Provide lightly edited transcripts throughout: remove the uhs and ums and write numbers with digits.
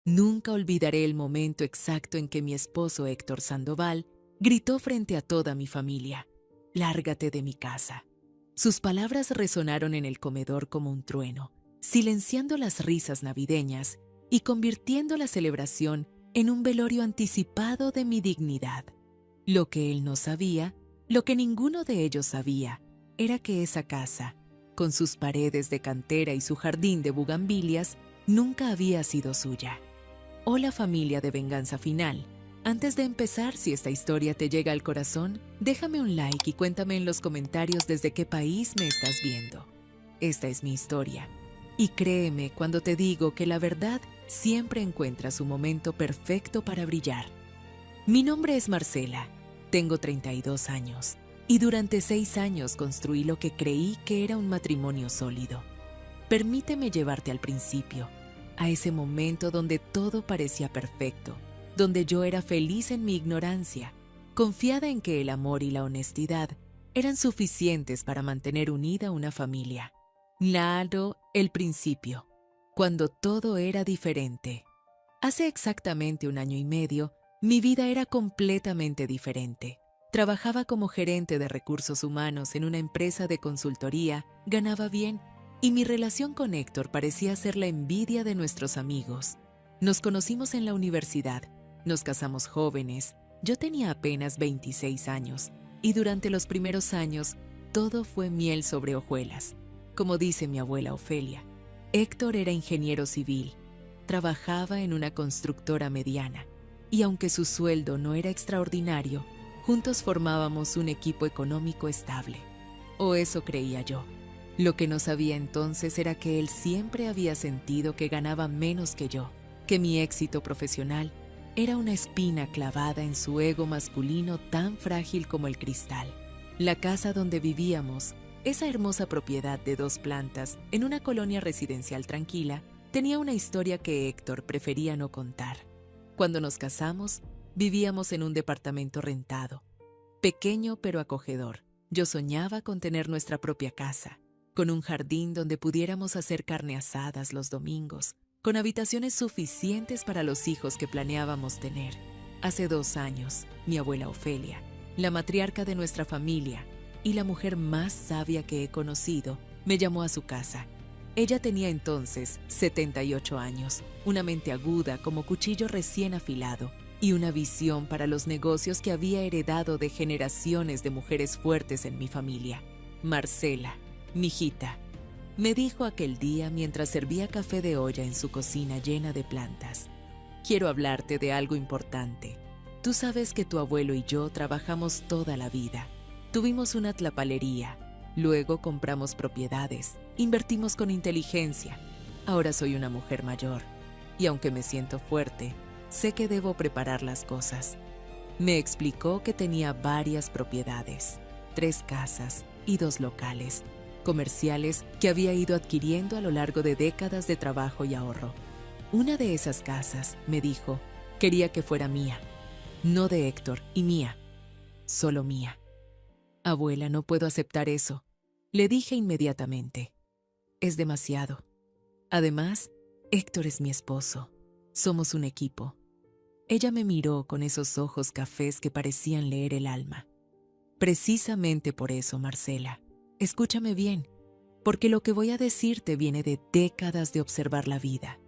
Nunca olvidaré el momento exacto en que mi esposo Héctor Sandoval gritó frente a toda mi familia: «Lárgate de mi casa». Sus palabras resonaron en el comedor como un trueno, silenciando las risas navideñas y convirtiendo la celebración en un velorio anticipado de mi dignidad. Lo que él no sabía, lo que ninguno de ellos sabía, era que esa casa, con sus paredes de cantera y su jardín de bugambilias, nunca había sido suya. Hola familia de Venganza Final. Antes de empezar, si esta historia te llega al corazón, déjame un like y cuéntame en los comentarios desde qué país me estás viendo. Esta es mi historia. Y créeme cuando te digo que la verdad siempre encuentra su momento perfecto para brillar. Mi nombre es Marcela, tengo 32 años y durante 6 años construí lo que creí que era un matrimonio sólido. Permíteme llevarte al principio, a ese momento donde todo parecía perfecto, donde yo era feliz en mi ignorancia, confiada en que el amor y la honestidad eran suficientes para mantener unida una familia. Claro, el principio, cuando todo era diferente. Hace exactamente 1 año y medio, mi vida era completamente diferente. Trabajaba como gerente de recursos humanos en una empresa de consultoría, ganaba bien, y mi relación con Héctor parecía ser la envidia de nuestros amigos. Nos conocimos en la universidad, nos casamos jóvenes, yo tenía apenas 26 años, y durante los primeros años todo fue miel sobre hojuelas. Como dice mi abuela Ofelia, Héctor era ingeniero civil, trabajaba en una constructora mediana, y aunque su sueldo no era extraordinario, juntos formábamos un equipo económico estable. O eso creía yo. Lo que no sabía entonces era que él siempre había sentido que ganaba menos que yo, que mi éxito profesional era una espina clavada en su ego masculino tan frágil como el cristal. La casa donde vivíamos, esa hermosa propiedad de 2 plantas en una colonia residencial tranquila, tenía una historia que Héctor prefería no contar. Cuando nos casamos, vivíamos en un departamento rentado, pequeño pero acogedor. Yo soñaba con tener nuestra propia casa, con un jardín donde pudiéramos hacer carne asadas los domingos, con habitaciones suficientes para los hijos que planeábamos tener. Hace 2 años, mi abuela Ofelia, la matriarca de nuestra familia y la mujer más sabia que he conocido, me llamó a su casa. Ella tenía entonces 78 años, una mente aguda como cuchillo recién afilado y una visión para los negocios que había heredado de generaciones de mujeres fuertes en mi familia. Marcela, mijita, me dijo aquel día mientras servía café de olla en su cocina llena de plantas. Quiero hablarte de algo importante. Tú sabes que tu abuelo y yo trabajamos toda la vida. Tuvimos una tlapalería, luego compramos propiedades, invertimos con inteligencia. Ahora soy una mujer mayor y aunque me siento fuerte, sé que debo preparar las cosas. Me explicó que tenía varias propiedades, 3 casas y 2 locales comerciales que había ido adquiriendo a lo largo de décadas de trabajo y ahorro. Una de esas casas, me dijo, quería que fuera mía, no de Héctor y mía, solo mía. Abuela, no puedo aceptar eso, le dije inmediatamente. Es demasiado. Además, Héctor es mi esposo. Somos un equipo. Ella me miró con esos ojos cafés que parecían leer el alma. Precisamente por eso, Marcela, escúchame bien, porque lo que voy a decirte viene de décadas de observar la vida.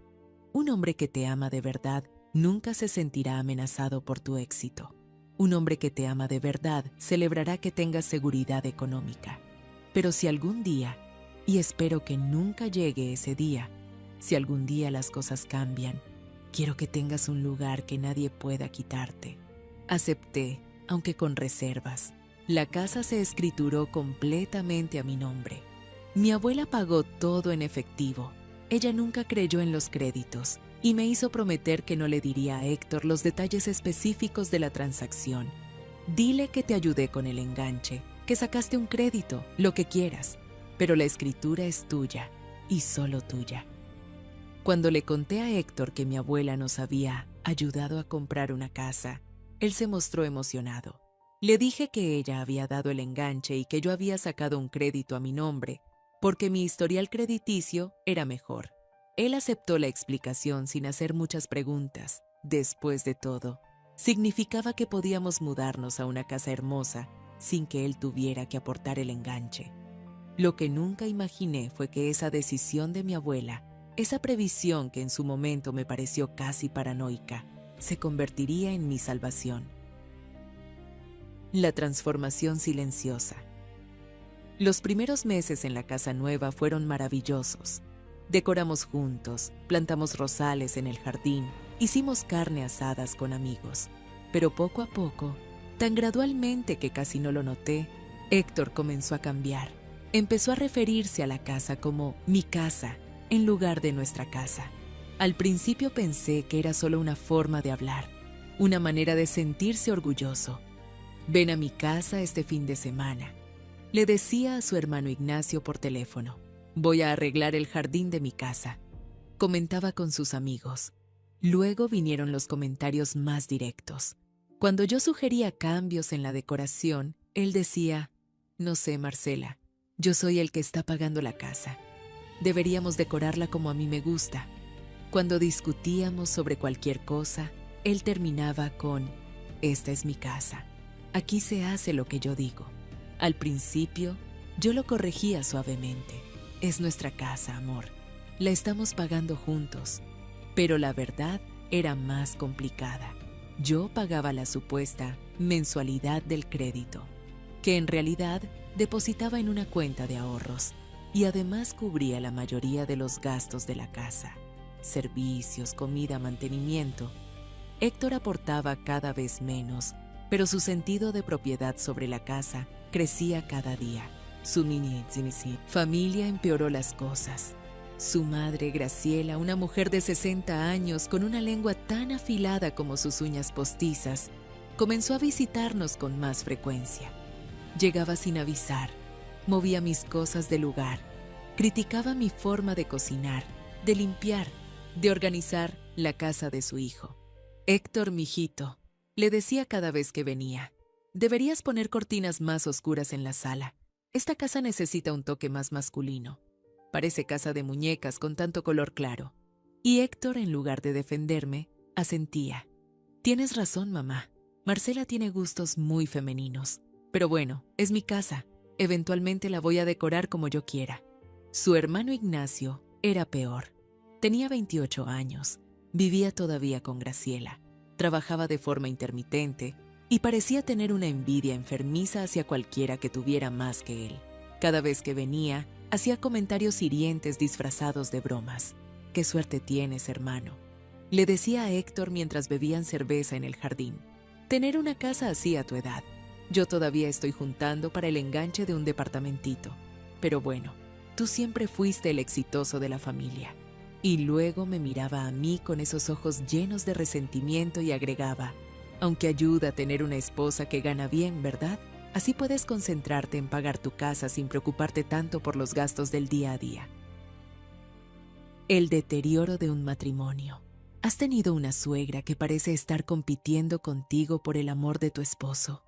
Un hombre que te ama de verdad nunca se sentirá amenazado por tu éxito. Un hombre que te ama de verdad celebrará que tengas seguridad económica. Pero si algún día, y espero que nunca llegue ese día, si algún día las cosas cambian, quiero que tengas un lugar que nadie pueda quitarte. Acepté, aunque con reservas. La casa se escrituró completamente a mi nombre. Mi abuela pagó todo en efectivo. Ella nunca creyó en los créditos y me hizo prometer que no le diría a Héctor los detalles específicos de la transacción. Dile que te ayudé con el enganche, que sacaste un crédito, lo que quieras, pero la escritura es tuya y solo tuya. Cuando le conté a Héctor que mi abuela nos había ayudado a comprar una casa, él se mostró emocionado. Le dije que ella había dado el enganche y que yo había sacado un crédito a mi nombre, porque mi historial crediticio era mejor. Él aceptó la explicación sin hacer muchas preguntas. Después de todo, significaba que podíamos mudarnos a una casa hermosa sin que él tuviera que aportar el enganche. Lo que nunca imaginé fue que esa decisión de mi abuela, esa previsión que en su momento me pareció casi paranoica, se convertiría en mi salvación. La transformación silenciosa. Los primeros meses en la casa nueva fueron maravillosos. Decoramos juntos, plantamos rosales en el jardín, hicimos carne asadas con amigos. Pero poco a poco, tan gradualmente que casi no lo noté, Héctor comenzó a cambiar. Empezó a referirse a la casa como mi casa, en lugar de nuestra casa. Al principio pensé que era solo una forma de hablar, una manera de sentirse orgulloso. Ven a mi casa este fin de semana, le decía a su hermano Ignacio por teléfono. Voy a arreglar el jardín de mi casa, comentaba con sus amigos. Luego vinieron los comentarios más directos. Cuando yo sugería cambios en la decoración, él decía, no sé, Marcela, yo soy el que está pagando la casa. Deberíamos decorarla como a mí me gusta. Cuando discutíamos sobre cualquier cosa, él terminaba con, esta es mi casa. Aquí se hace lo que yo digo. Al principio, yo lo corregía suavemente. Es nuestra casa, amor. La estamos pagando juntos. Pero la verdad era más complicada. Yo pagaba la supuesta mensualidad del crédito, que en realidad depositaba en una cuenta de ahorros y además cubría la mayoría de los gastos de la casa, servicios, comida, mantenimiento. Héctor aportaba cada vez menos, pero su sentido de propiedad sobre la casa crecía cada día. Su familia empeoró las cosas. Su madre, Graciela, una mujer de 60 años con una lengua tan afilada como sus uñas postizas, comenzó a visitarnos con más frecuencia. Llegaba sin avisar, movía mis cosas del lugar, criticaba mi forma de cocinar, de limpiar, de organizar la casa de su hijo. Héctor, mijito, le decía cada vez que venía, deberías poner cortinas más oscuras en la sala. Esta casa necesita un toque más masculino. Parece casa de muñecas con tanto color claro. Y Héctor, en lugar de defenderme, asentía. Tienes razón, mamá. Marcela tiene gustos muy femeninos. Pero bueno, es mi casa. Eventualmente la voy a decorar como yo quiera. Su hermano Ignacio era peor. Tenía 28 años. Vivía todavía con Graciela. Trabajaba de forma intermitente y parecía tener una envidia enfermiza hacia cualquiera que tuviera más que él. Cada vez que venía, hacía comentarios hirientes disfrazados de bromas. «Qué suerte tienes, hermano», le decía a Héctor mientras bebían cerveza en el jardín. «Tener una casa así a tu edad. Yo todavía estoy juntando para el enganche de un departamentito. Pero bueno, tú siempre fuiste el exitoso de la familia». Y luego me miraba a mí con esos ojos llenos de resentimiento y agregaba, «Aunque ayuda a tener una esposa que gana bien, ¿verdad? Así puedes concentrarte en pagar tu casa sin preocuparte tanto por los gastos del día a día». El deterioro de un matrimonio. ¿Has tenido una suegra que parece estar compitiendo contigo por el amor de tu esposo?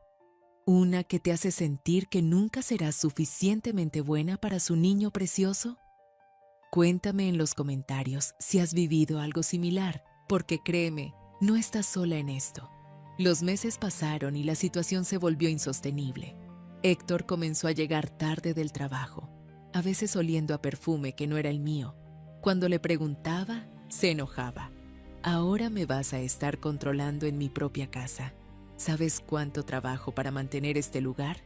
¿Una que te hace sentir que nunca serás suficientemente buena para su niño precioso? Cuéntame en los comentarios si has vivido algo similar, porque créeme, no estás sola en esto. Los meses pasaron y la situación se volvió insostenible. Héctor comenzó a llegar tarde del trabajo, a veces oliendo a perfume que no era el mío. Cuando le preguntaba, se enojaba. «Ahora me vas a estar controlando en mi propia casa. ¿Sabes cuánto trabajo para mantener este lugar?».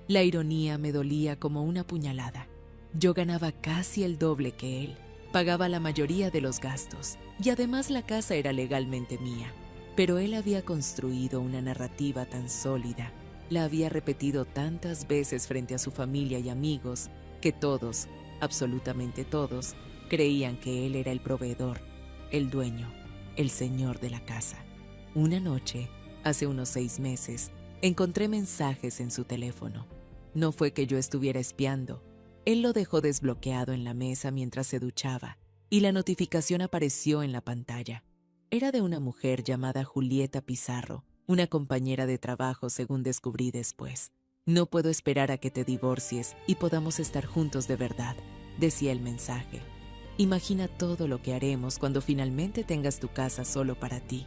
La ironía me dolía como una puñalada. Yo ganaba casi el doble que él, pagaba la mayoría de los gastos y además la casa era legalmente mía. Pero él había construido una narrativa tan sólida, la había repetido tantas veces frente a su familia y amigos, que todos, absolutamente todos, creían que él era el proveedor, el dueño, el señor de la casa. Una noche, hace unos 6 meses, encontré mensajes en su teléfono. No fue que yo estuviera espiando. Él lo dejó desbloqueado en la mesa mientras se duchaba, y la notificación apareció en la pantalla. Era de una mujer llamada Julieta Pizarro, una compañera de trabajo según descubrí después. «No puedo esperar a que te divorcies y podamos estar juntos de verdad», decía el mensaje. Imagina todo lo que haremos cuando finalmente tengas tu casa solo para ti.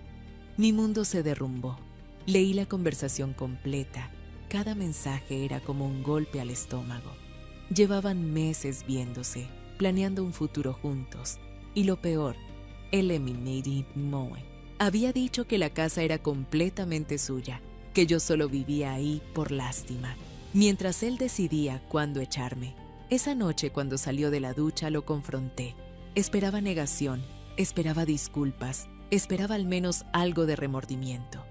Mi mundo se derrumbó. Leí la conversación completa. Cada mensaje era como un golpe al estómago. Llevaban meses viéndose, planeando un futuro juntos. Y lo peor, Eliminated Moe había dicho que la casa era completamente suya, que yo solo vivía ahí por lástima, mientras él decidía cuándo echarme. Esa noche, cuando salió de la ducha, lo confronté. Esperaba negación, esperaba disculpas, esperaba al menos algo de remordimiento.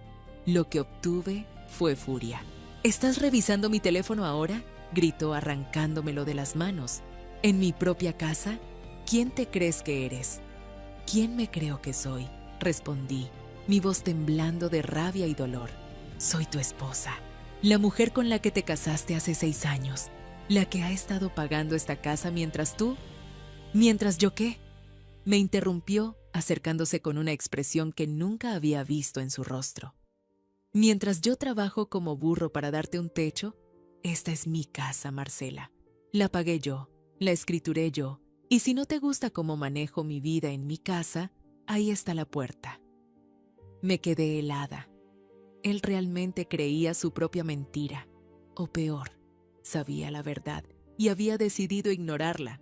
Lo que obtuve fue furia. ¿Estás revisando mi teléfono ahora?, gritó arrancándomelo de las manos. ¿En mi propia casa? ¿Quién te crees que eres? ¿Quién me creo que soy?, respondí, mi voz temblando de rabia y dolor. Soy tu esposa, la mujer con la que te casaste hace 6 años, la que ha estado pagando esta casa mientras tú... ¿Mientras yo qué?, me interrumpió, acercándose con una expresión que nunca había visto en su rostro. Mientras yo trabajo como burro para darte un techo, esta es mi casa, Marcela. La pagué yo, la escrituré yo, y si no te gusta cómo manejo mi vida en mi casa, ahí está la puerta. Me quedé helada. Él realmente creía su propia mentira, o peor, sabía la verdad y había decidido ignorarla,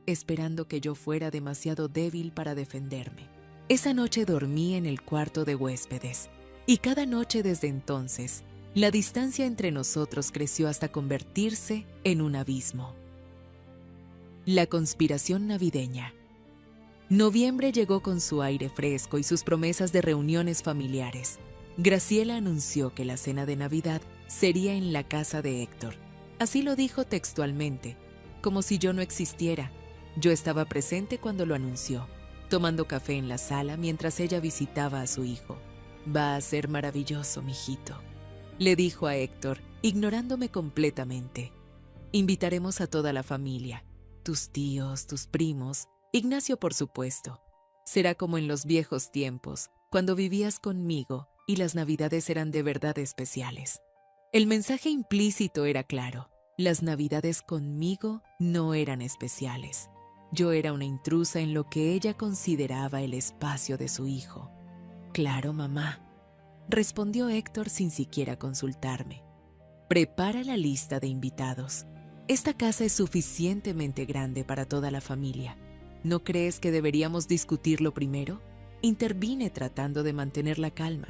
esperando que yo fuera demasiado débil para defenderme. Esa noche dormí en el cuarto de huéspedes, y cada noche desde entonces, la distancia entre nosotros creció hasta convertirse en un abismo. La conspiración navideña. Noviembre llegó con su aire fresco y sus promesas de reuniones familiares. Graciela anunció que la cena de Navidad sería en la casa de Héctor. Así lo dijo textualmente, como si yo no existiera. Yo estaba presente cuando lo anunció, tomando café en la sala mientras ella visitaba a su hijo. «Va a ser maravilloso, mijito», le dijo a Héctor, ignorándome completamente. «Invitaremos a toda la familia, tus tíos, tus primos, Ignacio por supuesto. Será como en los viejos tiempos, cuando vivías conmigo y las Navidades eran de verdad especiales». El mensaje implícito era claro. Las Navidades conmigo no eran especiales. Yo era una intrusa en lo que ella consideraba el espacio de su hijo. «Claro, mamá», respondió Héctor sin siquiera consultarme. «Prepara la lista de invitados. Esta casa es suficientemente grande para toda la familia. ¿No crees que deberíamos discutirlo primero?», intervine tratando de mantener la calma.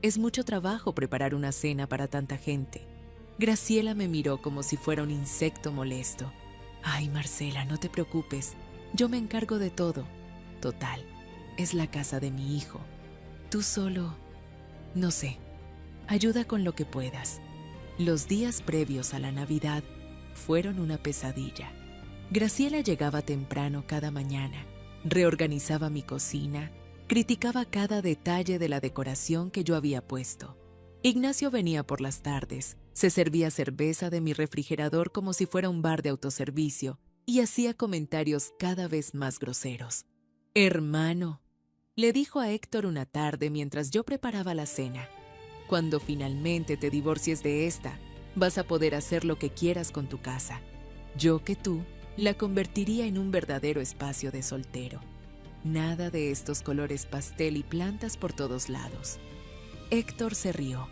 «Es mucho trabajo preparar una cena para tanta gente». Graciela me miró como si fuera un insecto molesto. «Ay, Marcela, no te preocupes. Yo me encargo de todo. Total, es la casa de mi hijo. Tú solo... no sé. Ayuda con lo que puedas». Los días previos a la Navidad fueron una pesadilla. Graciela llegaba temprano cada mañana, reorganizaba mi cocina, criticaba cada detalle de la decoración que yo había puesto. Ignacio venía por las tardes, se servía cerveza de mi refrigerador como si fuera un bar de autoservicio y hacía comentarios cada vez más groseros. «Hermano», le dijo a Héctor una tarde mientras yo preparaba la cena, «cuando finalmente te divorcies de esta, vas a poder hacer lo que quieras con tu casa. Yo que tú la convertiría en un verdadero espacio de soltero. Nada de estos colores pastel y plantas por todos lados». Héctor se rió.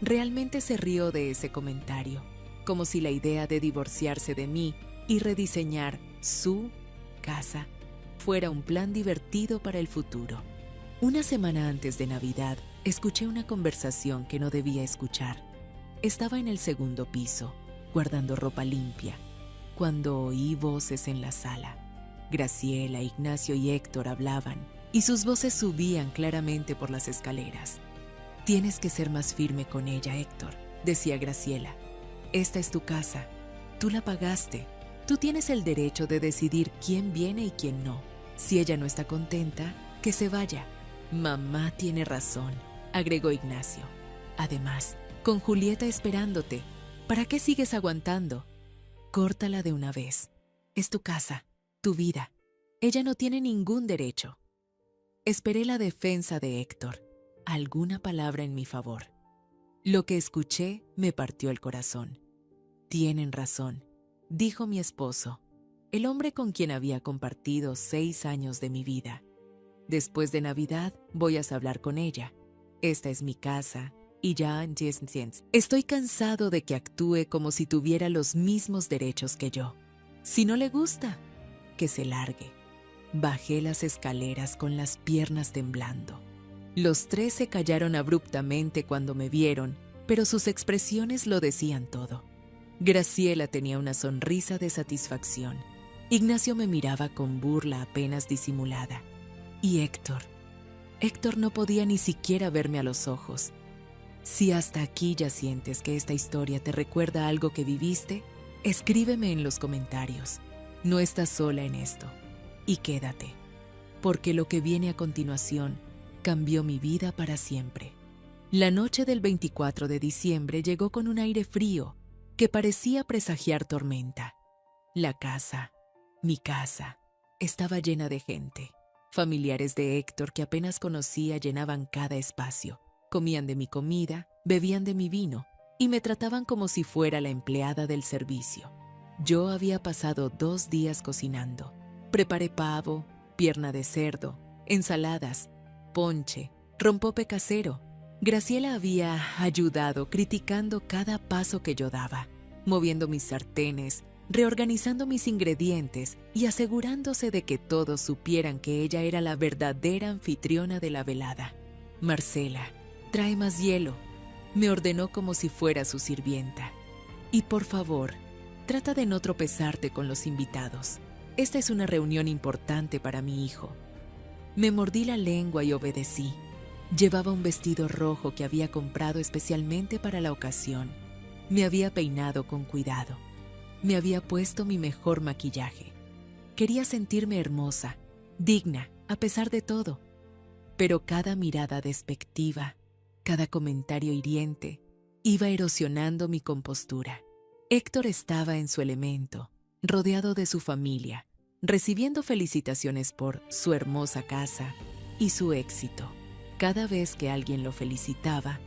Realmente se rió de ese comentario, como si la idea de divorciarse de mí y rediseñar su casa fuera un plan divertido para el futuro. Una semana antes de Navidad, escuché una conversación que no debía escuchar. Estaba en el segundo piso, guardando ropa limpia, cuando oí voces en la sala. Graciela, Ignacio y Héctor hablaban, y sus voces subían claramente por las escaleras. «Tienes que ser más firme con ella, Héctor», decía Graciela. «Esta es tu casa. Tú la pagaste. Tú tienes el derecho de decidir quién viene y quién no. Si ella no está contenta, que se vaya». «Mamá tiene razón», agregó Ignacio. «Además, con Julieta esperándote, ¿para qué sigues aguantando? Córtala de una vez. Es tu casa, tu vida. Ella no tiene ningún derecho». Esperé la defensa de Héctor, alguna palabra en mi favor. Lo que escuché me partió el corazón. «Tienen razón», dijo mi esposo. el hombre con quien había compartido 6 años de mi vida. Después de Navidad voy a hablar con ella. Esta es mi casa y ya estoy cansado de que actúe como si tuviera los mismos derechos que yo. Si no le gusta, que se largue. Bajé las escaleras con las piernas temblando. Los 3 se callaron abruptamente cuando me vieron, pero sus expresiones lo decían todo. Graciela tenía una sonrisa de satisfacción. Ignacio me miraba con burla apenas disimulada. Y Héctor no podía ni siquiera verme a los ojos. Si hasta aquí ya sientes que esta historia te recuerda algo que viviste, escríbeme en los comentarios. No estás sola en esto. Y quédate, porque lo que viene a continuación cambió mi vida para siempre. La noche del 24 de diciembre llegó con un aire frío que parecía presagiar tormenta. La casa, mi casa, estaba llena de gente. Familiares de Héctor que apenas conocía llenaban cada espacio. Comían de mi comida, bebían de mi vino y me trataban como si fuera la empleada del servicio. Yo había pasado 2 días cocinando. Preparé pavo, pierna de cerdo, ensaladas, ponche, rompope casero. Graciela había ayudado criticando cada paso que yo daba, moviendo mis sartenes, reorganizando mis ingredientes y asegurándose de que todos supieran que ella era la verdadera anfitriona de la velada. Marcela, trae más hielo, me ordenó como si fuera su sirvienta. Y por favor, trata de no tropezarte con los invitados. Esta es una reunión importante para mi hijo. Me mordí la lengua y obedecí. Llevaba un vestido rojo que había comprado especialmente para la ocasión. Me había peinado con cuidado. Me había puesto mi mejor maquillaje. Quería sentirme hermosa, digna, a pesar de todo. Pero cada mirada despectiva, cada comentario hiriente, iba erosionando mi compostura. Héctor estaba en su elemento, rodeado de su familia, recibiendo felicitaciones por su hermosa casa y su éxito. Cada vez que alguien lo felicitaba,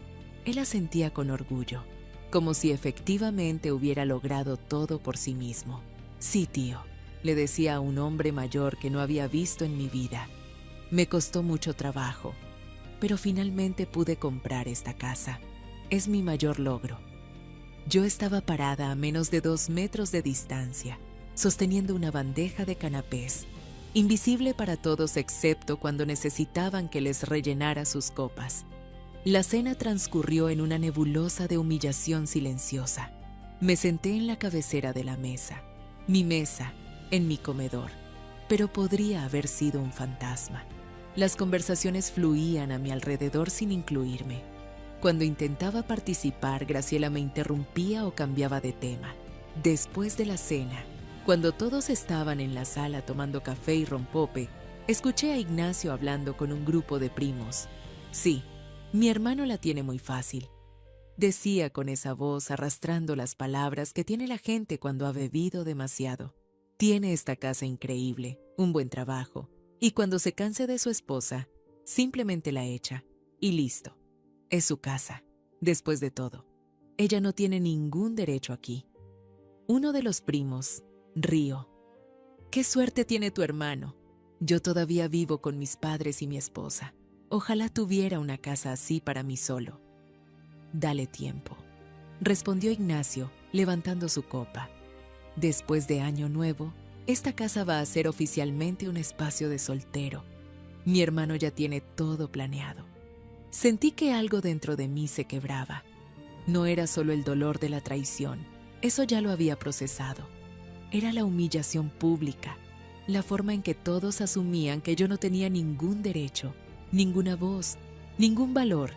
él asentía con orgullo, como si efectivamente hubiera logrado todo por sí mismo. Sí, tío, le decía a un hombre mayor que no había visto en mi vida. Me costó mucho trabajo, pero finalmente pude comprar esta casa. Es mi mayor logro. Yo estaba parada a menos de 2 metros de distancia, sosteniendo una bandeja de canapés, invisible para todos excepto cuando necesitaban que les rellenara sus copas. La cena transcurrió en una nebulosa de humillación silenciosa. Me senté en la cabecera de la mesa, mi mesa, en mi comedor, pero podría haber sido un fantasma. Las conversaciones fluían a mi alrededor sin incluirme. Cuando intentaba participar, Graciela me interrumpía o cambiaba de tema. Después de la cena, cuando todos estaban en la sala tomando café y rompope, escuché a Ignacio hablando con un grupo de primos. Sí, mi hermano la tiene muy fácil, decía con esa voz arrastrando las palabras que tiene la gente cuando ha bebido demasiado. Tiene esta casa increíble, un buen trabajo, y cuando se canse de su esposa, simplemente la echa, y listo. Es su casa, después de todo. Ella no tiene ningún derecho aquí. Uno de los primos rió. ¡Qué suerte tiene tu hermano! Yo todavía vivo con mis padres y mi esposa. Ojalá tuviera una casa así para mí solo. Dale tiempo, respondió Ignacio, levantando su copa. Después de Año Nuevo, esta casa va a ser oficialmente un espacio de soltero. Mi hermano ya tiene todo planeado. Sentí que algo dentro de mí se quebraba. No era solo el dolor de la traición, eso ya lo había procesado. Era la humillación pública, la forma en que todos asumían que yo no tenía ningún derecho, ninguna voz, ningún valor.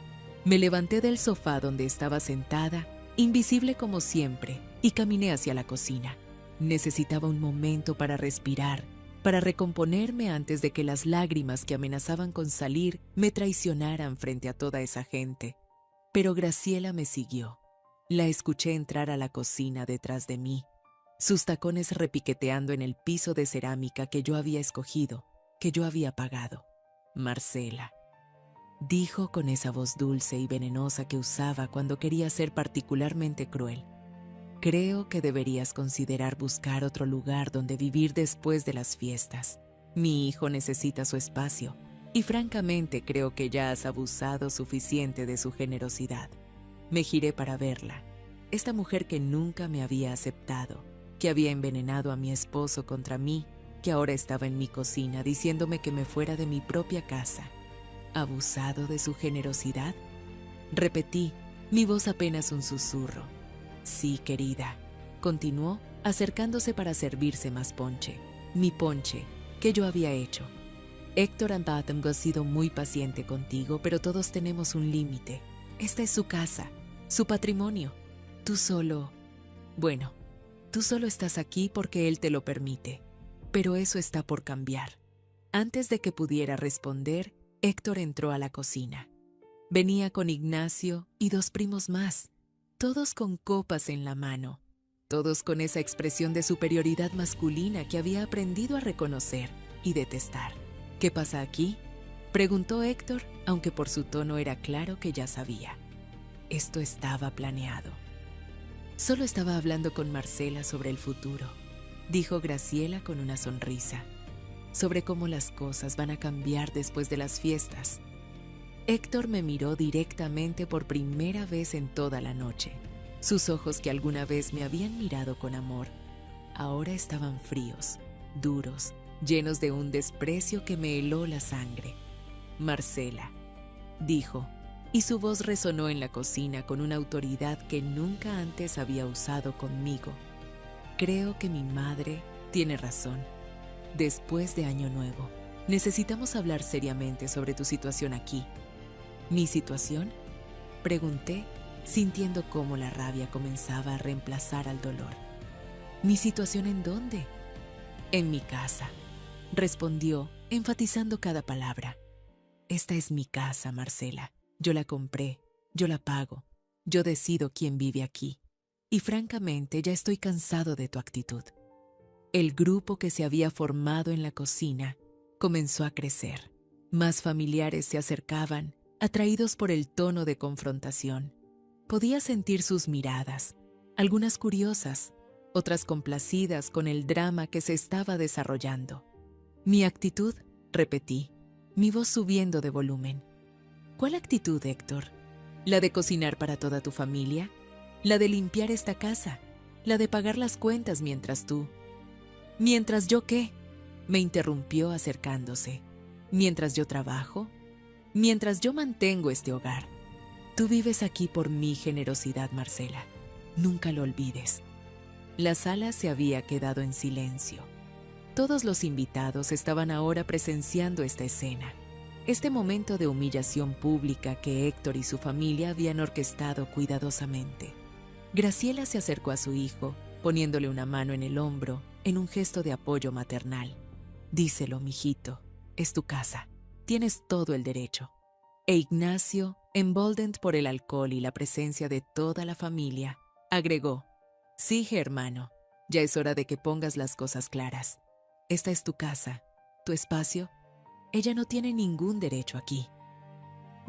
Me levanté del sofá donde estaba sentada, invisible como siempre, y caminé hacia la cocina. Necesitaba un momento para respirar, para recomponerme antes de que las lágrimas que amenazaban con salir me traicionaran frente a toda esa gente. Pero Graciela me siguió. La escuché entrar a la cocina detrás de mí, sus tacones repiqueteando en el piso de cerámica que yo había escogido, que yo había pagado. Marcela, dijo con esa voz dulce y venenosa que usaba cuando quería ser particularmente cruel. Creo que deberías considerar buscar otro lugar donde vivir después de las fiestas. Mi hijo necesita su espacio y francamente creo que ya has abusado suficiente de su generosidad. Me giré para verla. Esta mujer que nunca me había aceptado, que había envenenado a mi esposo contra mí, que ahora estaba en mi cocina diciéndome que me fuera de mi propia casa. ¿Abusado de su generosidad? Repetí, mi voz apenas un susurro. Sí, querida, continuó, acercándose para servirse más ponche. Mi ponche, que yo había hecho. Héctor Andatemgo ha sido muy paciente contigo, pero todos tenemos un límite. Esta es su casa, su patrimonio. Tú solo estás aquí porque él te lo permite. Pero eso está por cambiar. Antes de que pudiera responder, Héctor entró a la cocina. Venía con Ignacio y 2 primos más, todos con copas en la mano, todos con esa expresión de superioridad masculina que había aprendido a reconocer y detestar. ¿Qué pasa aquí?, preguntó Héctor, aunque por su tono era claro que ya sabía. Esto estaba planeado. Solo estaba hablando con Marcela sobre el futuro, dijo Graciela con una sonrisa, sobre cómo las cosas van a cambiar después de las fiestas. Héctor me miró directamente por primera vez en toda la noche. Sus ojos, que alguna vez me habían mirado con amor, ahora estaban fríos, duros, llenos de un desprecio que me heló la sangre. Marcela, dijo, y su voz resonó en la cocina con una autoridad que nunca antes había usado conmigo. Creo que mi madre tiene razón. Después de Año Nuevo, necesitamos hablar seriamente sobre tu situación aquí. ¿Mi situación?, pregunté, sintiendo cómo la rabia comenzaba a reemplazar al dolor. ¿Mi situación en dónde? En mi casa, respondió, enfatizando cada palabra. Esta es mi casa, Marcela. Yo la compré, yo la pago, yo decido quién vive aquí. Y francamente ya estoy cansado de tu actitud. El grupo que se había formado en la cocina comenzó a crecer. Más familiares se acercaban, atraídos por el tono de confrontación. Podía sentir sus miradas, algunas curiosas, otras complacidas con el drama que se estaba desarrollando. Mi actitud, repetí, mi voz subiendo de volumen. ¿Cuál actitud, Héctor? ¿La de cocinar para toda tu familia? ¿La de limpiar esta casa? ¿La de pagar las cuentas mientras tú? ¿Mientras yo qué?, me interrumpió acercándose. ¿Mientras yo trabajo? Mientras yo mantengo este hogar. Tú vives aquí por mi generosidad, Marcela. Nunca lo olvides. La sala se había quedado en silencio. Todos los invitados estaban ahora presenciando esta escena, este momento de humillación pública que Héctor y su familia habían orquestado cuidadosamente. Graciela se acercó a su hijo, poniéndole una mano en el hombro, en un gesto de apoyo maternal. Díselo, mijito, es tu casa. Tienes todo el derecho. E Ignacio, emboldened por el alcohol y la presencia de toda la familia, agregó, sí, hermano, ya es hora de que pongas las cosas claras. Esta es tu casa, tu espacio. Ella no tiene ningún derecho aquí.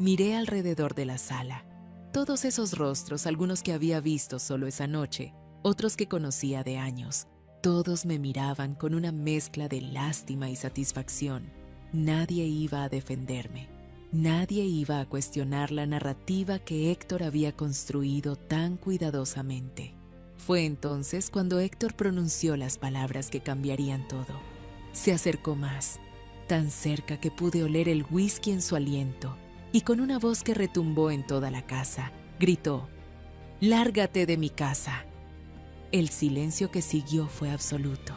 Miré alrededor de la sala. Todos esos rostros, algunos que había visto solo esa noche, otros que conocía de años, todos me miraban con una mezcla de lástima y satisfacción. Nadie iba a defenderme. Nadie iba a cuestionar la narrativa que Héctor había construido tan cuidadosamente. Fue entonces cuando Héctor pronunció las palabras que cambiarían todo. Se acercó más, tan cerca que pude oler el whisky en su aliento, y con una voz que retumbó en toda la casa, gritó, «¡Lárgate de mi casa!». El silencio que siguió fue absoluto.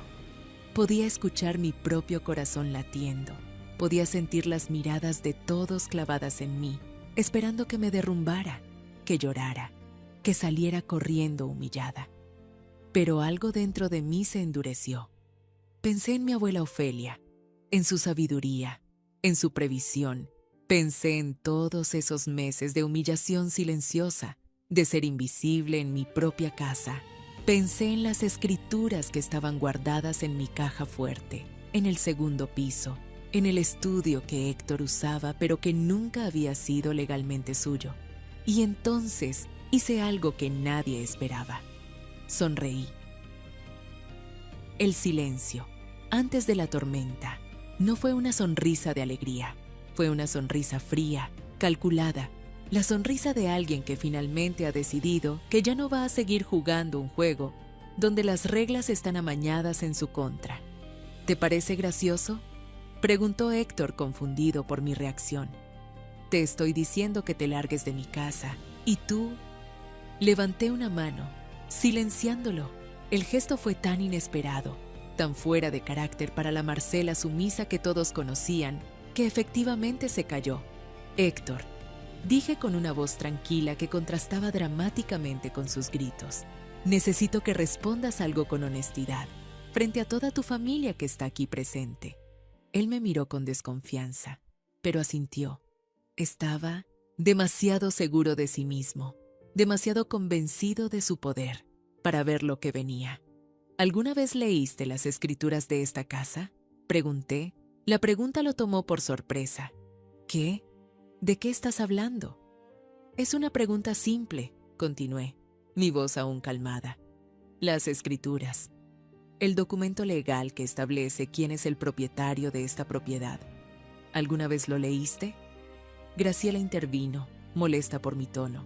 Podía escuchar mi propio corazón latiendo. Podía sentir las miradas de todos clavadas en mí, esperando que me derrumbara, que llorara, que saliera corriendo humillada. Pero algo dentro de mí se endureció. Pensé en mi abuela Ofelia, en su sabiduría, en su previsión. Pensé en todos esos meses de humillación silenciosa, de ser invisible en mi propia casa. Pensé en las escrituras que estaban guardadas en mi caja fuerte, en el segundo piso, en el estudio que Héctor usaba pero que nunca había sido legalmente suyo. Y entonces hice algo que nadie esperaba. Sonreí. El silencio, antes de la tormenta, no fue una sonrisa de alegría. Fue una sonrisa fría, calculada, la sonrisa de alguien que finalmente ha decidido que ya no va a seguir jugando un juego donde las reglas están amañadas en su contra. ¿Te parece gracioso?, preguntó Héctor, confundido por mi reacción. Te estoy diciendo que te largues de mi casa, y tú... Levanté una mano, silenciándolo. El gesto fue tan inesperado, tan fuera de carácter para la Marcela sumisa que todos conocían, que efectivamente se calló. Héctor, dije con una voz tranquila que contrastaba dramáticamente con sus gritos. Necesito que respondas algo con honestidad, frente a toda tu familia que está aquí presente. Él me miró con desconfianza, pero asintió. Estaba demasiado seguro de sí mismo, demasiado convencido de su poder, para ver lo que venía. ¿Alguna vez leíste las escrituras de esta casa?, pregunté. La pregunta lo tomó por sorpresa. ¿Qué? ¿De qué estás hablando? Es una pregunta simple, continué, mi voz aún calmada. Las escrituras. El documento legal que establece quién es el propietario de esta propiedad. ¿Alguna vez lo leíste? Graciela intervino, molesta por mi tono.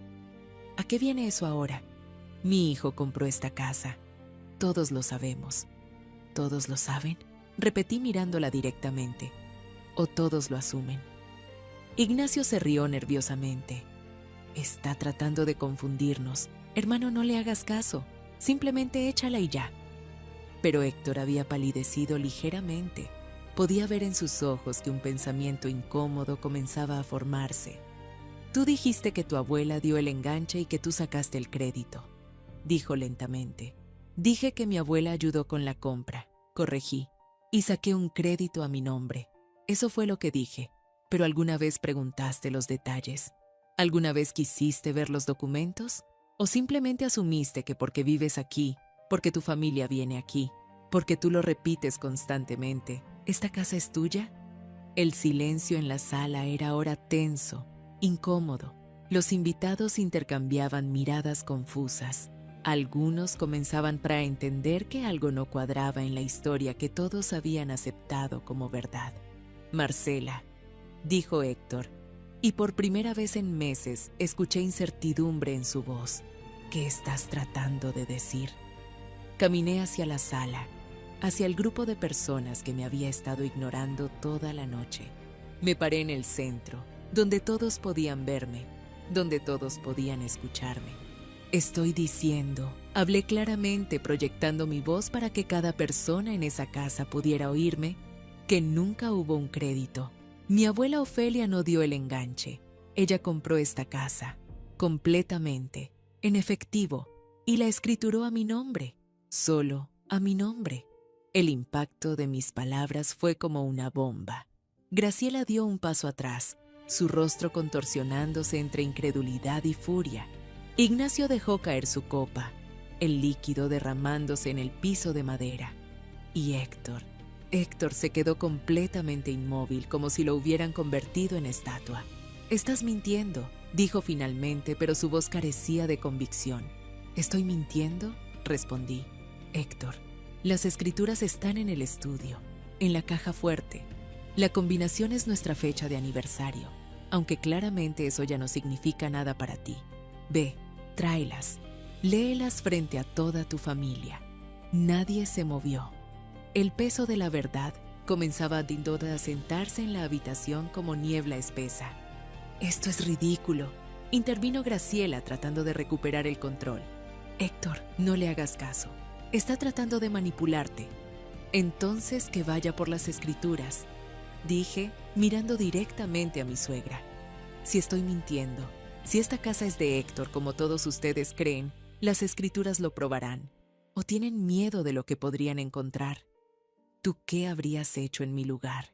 ¿A qué viene eso ahora? Mi hijo compró esta casa. Todos lo sabemos. ¿Todos lo saben?, repetí mirándola directamente. ¿O todos lo asumen? Ignacio se rió nerviosamente. Está tratando de confundirnos. Hermano, no le hagas caso. Simplemente échala y ya. Pero Héctor había palidecido ligeramente. Podía ver en sus ojos que un pensamiento incómodo comenzaba a formarse. Tú dijiste que tu abuela dio el enganche y que tú sacaste el crédito, dijo lentamente. Dije que mi abuela ayudó con la compra, corregí, y saqué un crédito a mi nombre. Eso fue lo que dije. Pero ¿alguna vez preguntaste los detalles? ¿Alguna vez quisiste ver los documentos? ¿O simplemente asumiste que porque vives aquí, porque tu familia viene aquí, porque tú lo repites constantemente, esta casa es tuya? El silencio en la sala era ahora tenso, incómodo. Los invitados intercambiaban miradas confusas. Algunos comenzaban a entender que algo no cuadraba en la historia que todos habían aceptado como verdad. Marcela, dijo Héctor, y por primera vez en meses escuché incertidumbre en su voz. ¿Qué estás tratando de decir? Caminé hacia la sala, hacia el grupo de personas que me había estado ignorando toda la noche. Me paré en el centro, donde todos podían verme, donde todos podían escucharme. Estoy diciendo, hablé claramente proyectando mi voz para que cada persona en esa casa pudiera oírme, que nunca hubo un crédito. Mi abuela Ofelia no dio el enganche. Ella compró esta casa, completamente, en efectivo, y la escrituró a mi nombre, solo a mi nombre. El impacto de mis palabras fue como una bomba. Graciela dio un paso atrás, su rostro contorsionándose entre incredulidad y furia. Ignacio dejó caer su copa, el líquido derramándose en el piso de madera. Y Héctor se quedó completamente inmóvil, como si lo hubieran convertido en estatua. «Estás mintiendo», dijo finalmente, pero su voz carecía de convicción. «¿Estoy mintiendo?», respondí. «Héctor, las escrituras están en el estudio, en la caja fuerte. La combinación es nuestra fecha de aniversario, aunque claramente eso ya no significa nada para ti. Ve, tráelas, léelas frente a toda tu familia». Nadie se movió. El peso de la verdad comenzaba a sentarse en la habitación como niebla espesa. «Esto es ridículo», intervino Graciela tratando de recuperar el control. «Héctor, no le hagas caso. Está tratando de manipularte. Entonces que vaya por las escrituras», dije, mirando directamente a mi suegra. «Si estoy mintiendo, si esta casa es de Héctor como todos ustedes creen, las escrituras lo probarán. ¿O tienen miedo de lo que podrían encontrar? ¿Tú qué habrías hecho en mi lugar?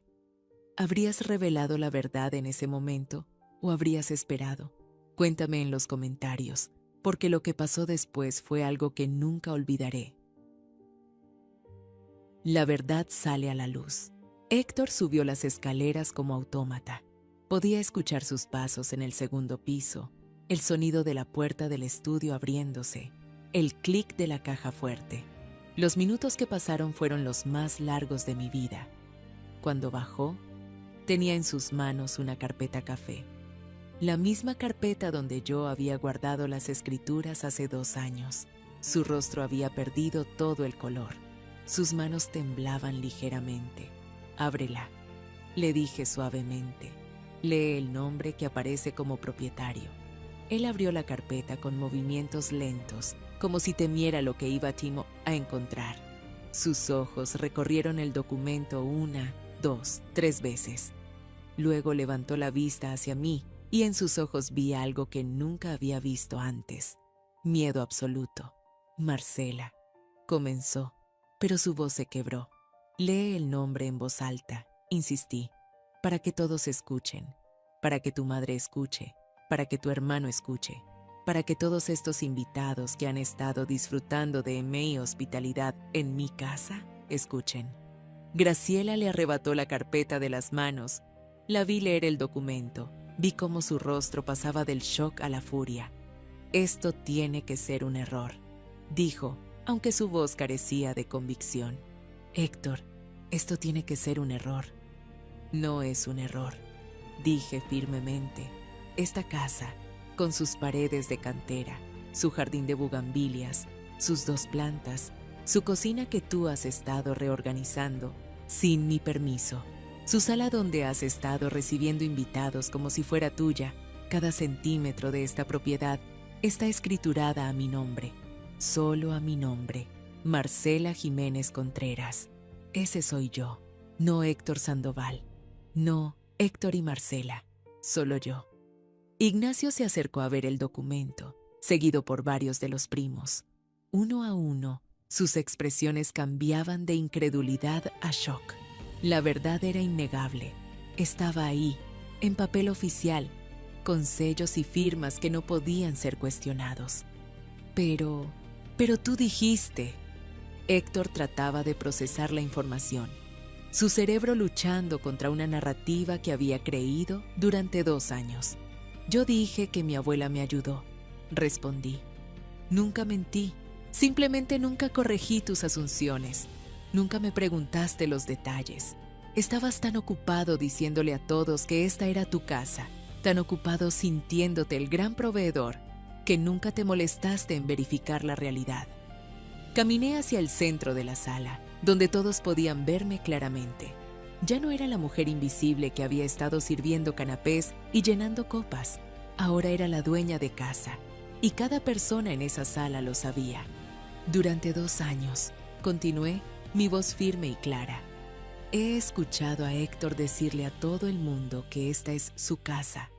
¿Habrías revelado la verdad en ese momento o habrías esperado? Cuéntame en los comentarios, porque lo que pasó después fue algo que nunca olvidaré». La verdad sale a la luz. Héctor subió las escaleras como autómata. Podía escuchar sus pasos en el segundo piso, el sonido de la puerta del estudio abriéndose. el clic de la caja fuerte. Los minutos que pasaron fueron los más largos de mi vida. Cuando bajó, tenía en sus manos una carpeta café. La misma carpeta donde yo había guardado las escrituras hace 2 años. Su rostro había perdido todo el color. Sus manos temblaban ligeramente. «Ábrela», le dije suavemente. «Lee el nombre que aparece como propietario». Él abrió la carpeta con movimientos lentos, como si temiera lo que iba a encontrar. Sus ojos recorrieron el documento 1, 2, 3 veces. Luego levantó la vista hacia mí y en sus ojos vi algo que nunca había visto antes. Miedo absoluto. «Marcela», comenzó, pero su voz se quebró. «Lee el nombre en voz alta», insistí, «para que todos escuchen, para que tu madre escuche, para que tu hermano escuche, para que todos estos invitados que han estado disfrutando de mi hospitalidad en mi casa escuchen». Graciela le arrebató la carpeta de las manos. La vi leer el documento. Vi cómo su rostro pasaba del shock a la furia. «Esto tiene que ser un error», dijo, aunque su voz carecía de convicción. «Héctor, esto tiene que ser un error». «No es un error», dije firmemente. «Esta casa, con sus paredes de cantera, su jardín de bugambilias, sus 2 plantas, su cocina que tú has estado reorganizando sin mi permiso, su sala donde has estado recibiendo invitados como si fuera tuya, cada centímetro de esta propiedad está escriturada a mi nombre, solo a mi nombre, Marcela Jiménez Contreras. Ese soy yo, no Héctor Sandoval, no Héctor y Marcela, solo yo». Ignacio se acercó a ver el documento, seguido por varios de los primos. Uno a uno, sus expresiones cambiaban de incredulidad a shock. La verdad era innegable. Estaba ahí, en papel oficial, con sellos y firmas que no podían ser cuestionados. Pero tú dijiste. Héctor trataba de procesar la información, su cerebro luchando contra una narrativa que había creído durante 2 años. «Yo dije que mi abuela me ayudó», respondí. «Nunca mentí, simplemente nunca corregí tus asunciones. Nunca me preguntaste los detalles. Estabas tan ocupado diciéndole a todos que esta era tu casa, tan ocupado sintiéndote el gran proveedor, que nunca te molestaste en verificar la realidad». Caminé hacia el centro de la sala, donde todos podían verme claramente. Ya no era la mujer invisible que había estado sirviendo canapés y llenando copas. Ahora era la dueña de casa, y cada persona en esa sala lo sabía. «Durante 2 años», continué, mi voz firme y clara, «he escuchado a Héctor decirle a todo el mundo que esta es su casa.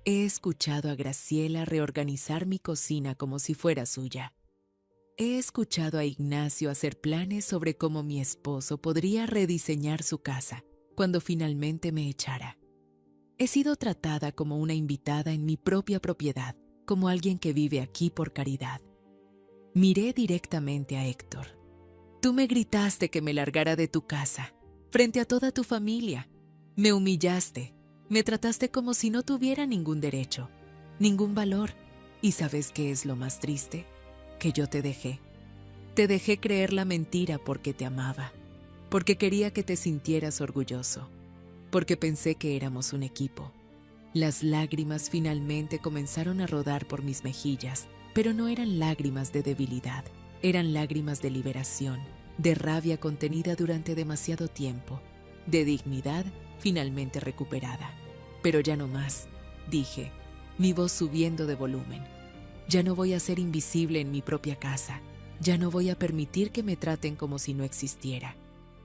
He escuchado a Graciela reorganizar mi cocina como si fuera suya. He escuchado a Ignacio hacer planes sobre cómo mi esposo podría rediseñar su casa cuando finalmente me echara. He sido tratada como una invitada en mi propia propiedad, como alguien que vive aquí por caridad». Miré directamente a Héctor. «Tú me gritaste que me largara de tu casa, frente a toda tu familia. Me humillaste, me trataste como si no tuviera ningún derecho, ningún valor. ¿Y sabes qué es lo más triste? Que yo te dejé. Te dejé creer la mentira porque te amaba, porque quería que te sintieras orgulloso, porque pensé que éramos un equipo». Las lágrimas finalmente comenzaron a rodar por mis mejillas, pero no eran lágrimas de debilidad, eran lágrimas de liberación, de rabia contenida durante demasiado tiempo, de dignidad finalmente recuperada. «Pero ya no más», dije, mi voz subiendo de volumen. «Ya no voy a ser invisible en mi propia casa. Ya no voy a permitir que me traten como si no existiera.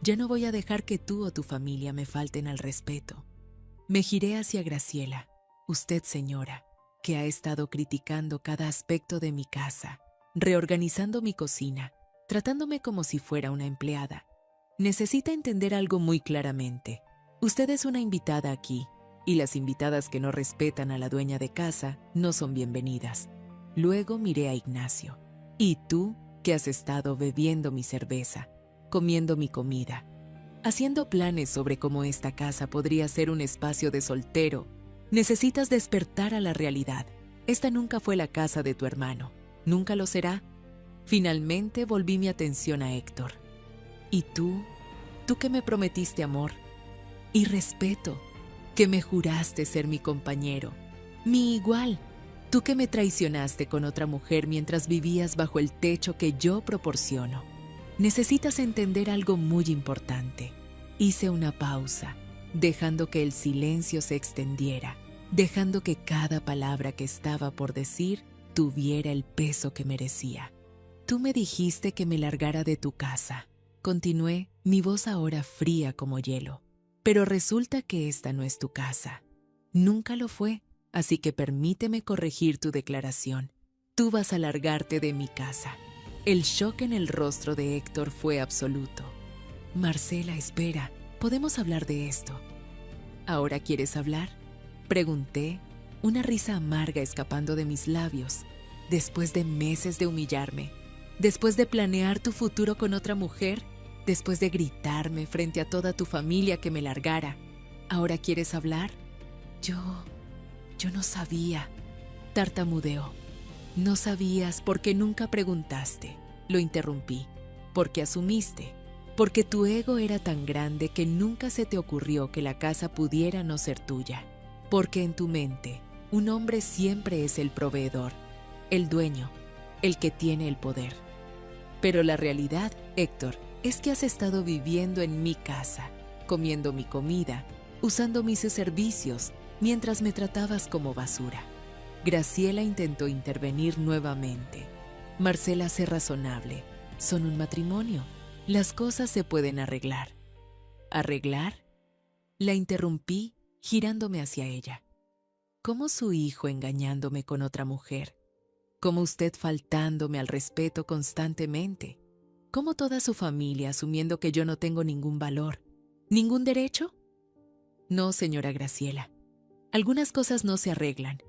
Ya no voy a dejar que tú o tu familia me falten al respeto». Me giré hacia Graciela. «Usted, señora, que ha estado criticando cada aspecto de mi casa, reorganizando mi cocina, tratándome como si fuera una empleada, necesita entender algo muy claramente. Usted es una invitada aquí, y las invitadas que no respetan a la dueña de casa no son bienvenidas». Luego miré a Ignacio. «Y tú, que has estado bebiendo mi cerveza, comiendo mi comida, haciendo planes sobre cómo esta casa podría ser un espacio de soltero, necesitas despertar a la realidad. Esta nunca fue la casa de tu hermano, nunca lo será. Finalmente volví mi atención a Héctor. ¿Y tú? ¿Tú que me prometiste amor y respeto? Que me juraste ser mi compañero, mi igual. Tú que me traicionaste con otra mujer mientras vivías bajo el techo que yo proporciono. Necesitas entender algo muy importante. Hice una pausa, dejando que el silencio se extendiera, dejando que cada palabra que estaba por decir tuviera el peso que merecía. Tú me dijiste que me largara de tu casa. Continué, mi voz ahora fría como hielo. Pero resulta que esta no es tu casa. Nunca lo fue, así que permíteme corregir tu declaración. Tú vas a largarte de mi casa. El shock en el rostro de Héctor fue absoluto. Marcela, espera, podemos hablar de esto. ¿Ahora quieres hablar? Pregunté, una risa amarga escapando de mis labios. Después de meses de humillarme, después de planear tu futuro con otra mujer, después de gritarme frente a toda tu familia que me largara, ¿ahora quieres hablar? Yo no sabía, tartamudeó. No sabías porque nunca preguntaste, lo interrumpí, porque asumiste, porque tu ego era tan grande que nunca se te ocurrió que la casa pudiera no ser tuya, porque en tu mente, un hombre siempre es el proveedor, el dueño, el que tiene el poder. Pero la realidad, Héctor, es que has estado viviendo en mi casa, comiendo mi comida, usando mis servicios, mientras me tratabas como basura. Graciela intentó intervenir nuevamente. Marcela, sé razonable. Son un matrimonio. Las cosas se pueden arreglar. ¿Arreglar? La interrumpí, girándome hacia ella. ¿Cómo su hijo engañándome con otra mujer? ¿Cómo usted faltándome al respeto constantemente? ¿Cómo toda su familia asumiendo que yo no tengo ningún valor? ¿Ningún derecho? No, señora Graciela. Algunas cosas no se arreglan.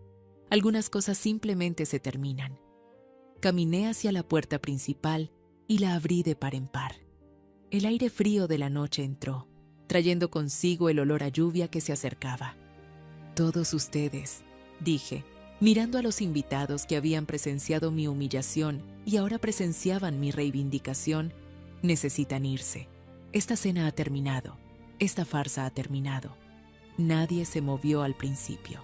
Algunas cosas simplemente se terminan. Caminé hacia la puerta principal y la abrí de par en par. El aire frío de la noche entró, trayendo consigo el olor a lluvia que se acercaba. Todos ustedes, dije, mirando a los invitados que habían presenciado mi humillación y ahora presenciaban mi reivindicación, necesitan irse. Esta cena ha terminado. Esta farsa ha terminado. Nadie se movió al principio.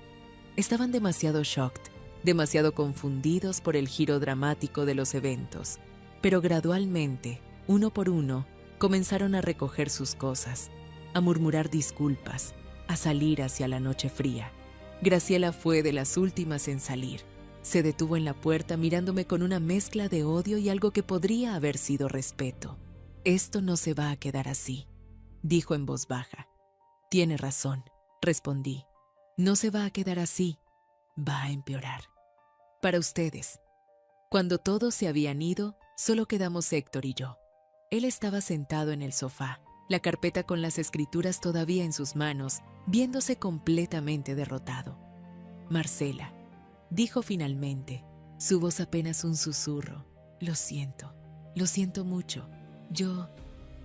Estaban demasiado shocked, demasiado confundidos por el giro dramático de los eventos, pero gradualmente, uno por uno, comenzaron a recoger sus cosas, a murmurar disculpas, a salir hacia la noche fría. Graciela fue de las últimas en salir. Se detuvo en la puerta mirándome con una mezcla de odio y algo que podría haber sido respeto. «Esto no se va a quedar así», dijo en voz baja. «Tiene razón», respondí. «No se va a quedar así, va a empeorar. Para ustedes». Cuando todos se habían ido, solo quedamos Héctor y yo. Él estaba sentado en el sofá, la carpeta con las escrituras todavía en sus manos, viéndose completamente derrotado. «Marcela», dijo finalmente, su voz apenas un susurro. Lo siento mucho. Yo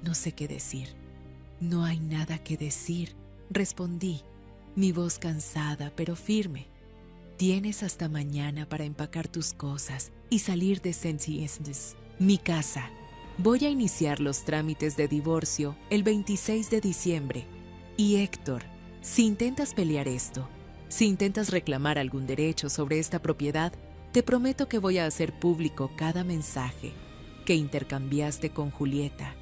no sé qué decir». «No hay nada que decir», respondí, mi voz cansada pero firme. «Tienes hasta mañana para empacar tus cosas y salir de Saint-Saëns, mi casa. Voy a iniciar los trámites de divorcio el 26 de diciembre. Y Héctor, si intentas pelear esto, si intentas reclamar algún derecho sobre esta propiedad, te prometo que voy a hacer público cada mensaje que intercambiaste con Julieta,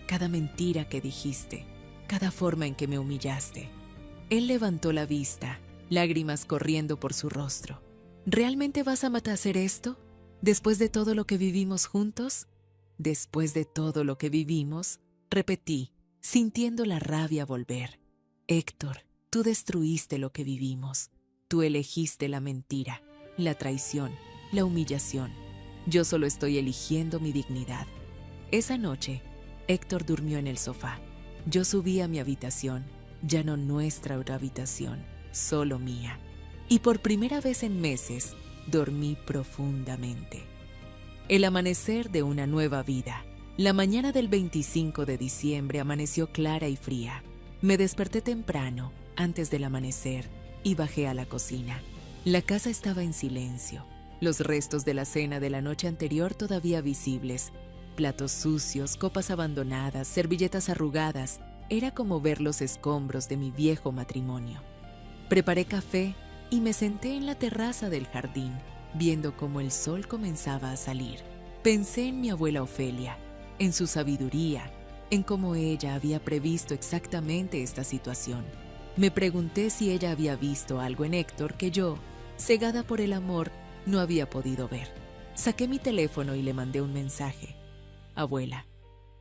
cada mentira que dijiste, cada forma en que me humillaste». Él levantó la vista, lágrimas corriendo por su rostro. «¿Realmente vas a hacer esto? ¿Después de todo lo que vivimos juntos?» «Después de todo lo que vivimos», repetí, sintiendo la rabia volver. «Héctor, tú destruiste lo que vivimos. Tú elegiste la mentira, la traición, la humillación. Yo solo estoy eligiendo mi dignidad». Esa noche, Héctor durmió en el sofá. Yo subí a mi habitación, ya no nuestra habitación, solo mía. Y por primera vez en meses, dormí profundamente. El amanecer de una nueva vida. La mañana del 25 de diciembre amaneció clara y fría. Me desperté temprano, antes del amanecer, y bajé a la cocina. La casa estaba en silencio. los restos de la cena de la noche anterior todavía visibles, platos sucios, copas abandonadas, servilletas arrugadas. Era como ver los escombros de mi viejo matrimonio. Preparé café y me senté en la terraza del jardín, viendo cómo el sol comenzaba a salir. Pensé en mi abuela Ofelia, en su sabiduría, en cómo ella había previsto exactamente esta situación. Me pregunté si ella había visto algo en Héctor que yo, cegada por el amor, no había podido ver. Saqué mi teléfono y le mandé un mensaje. Abuela,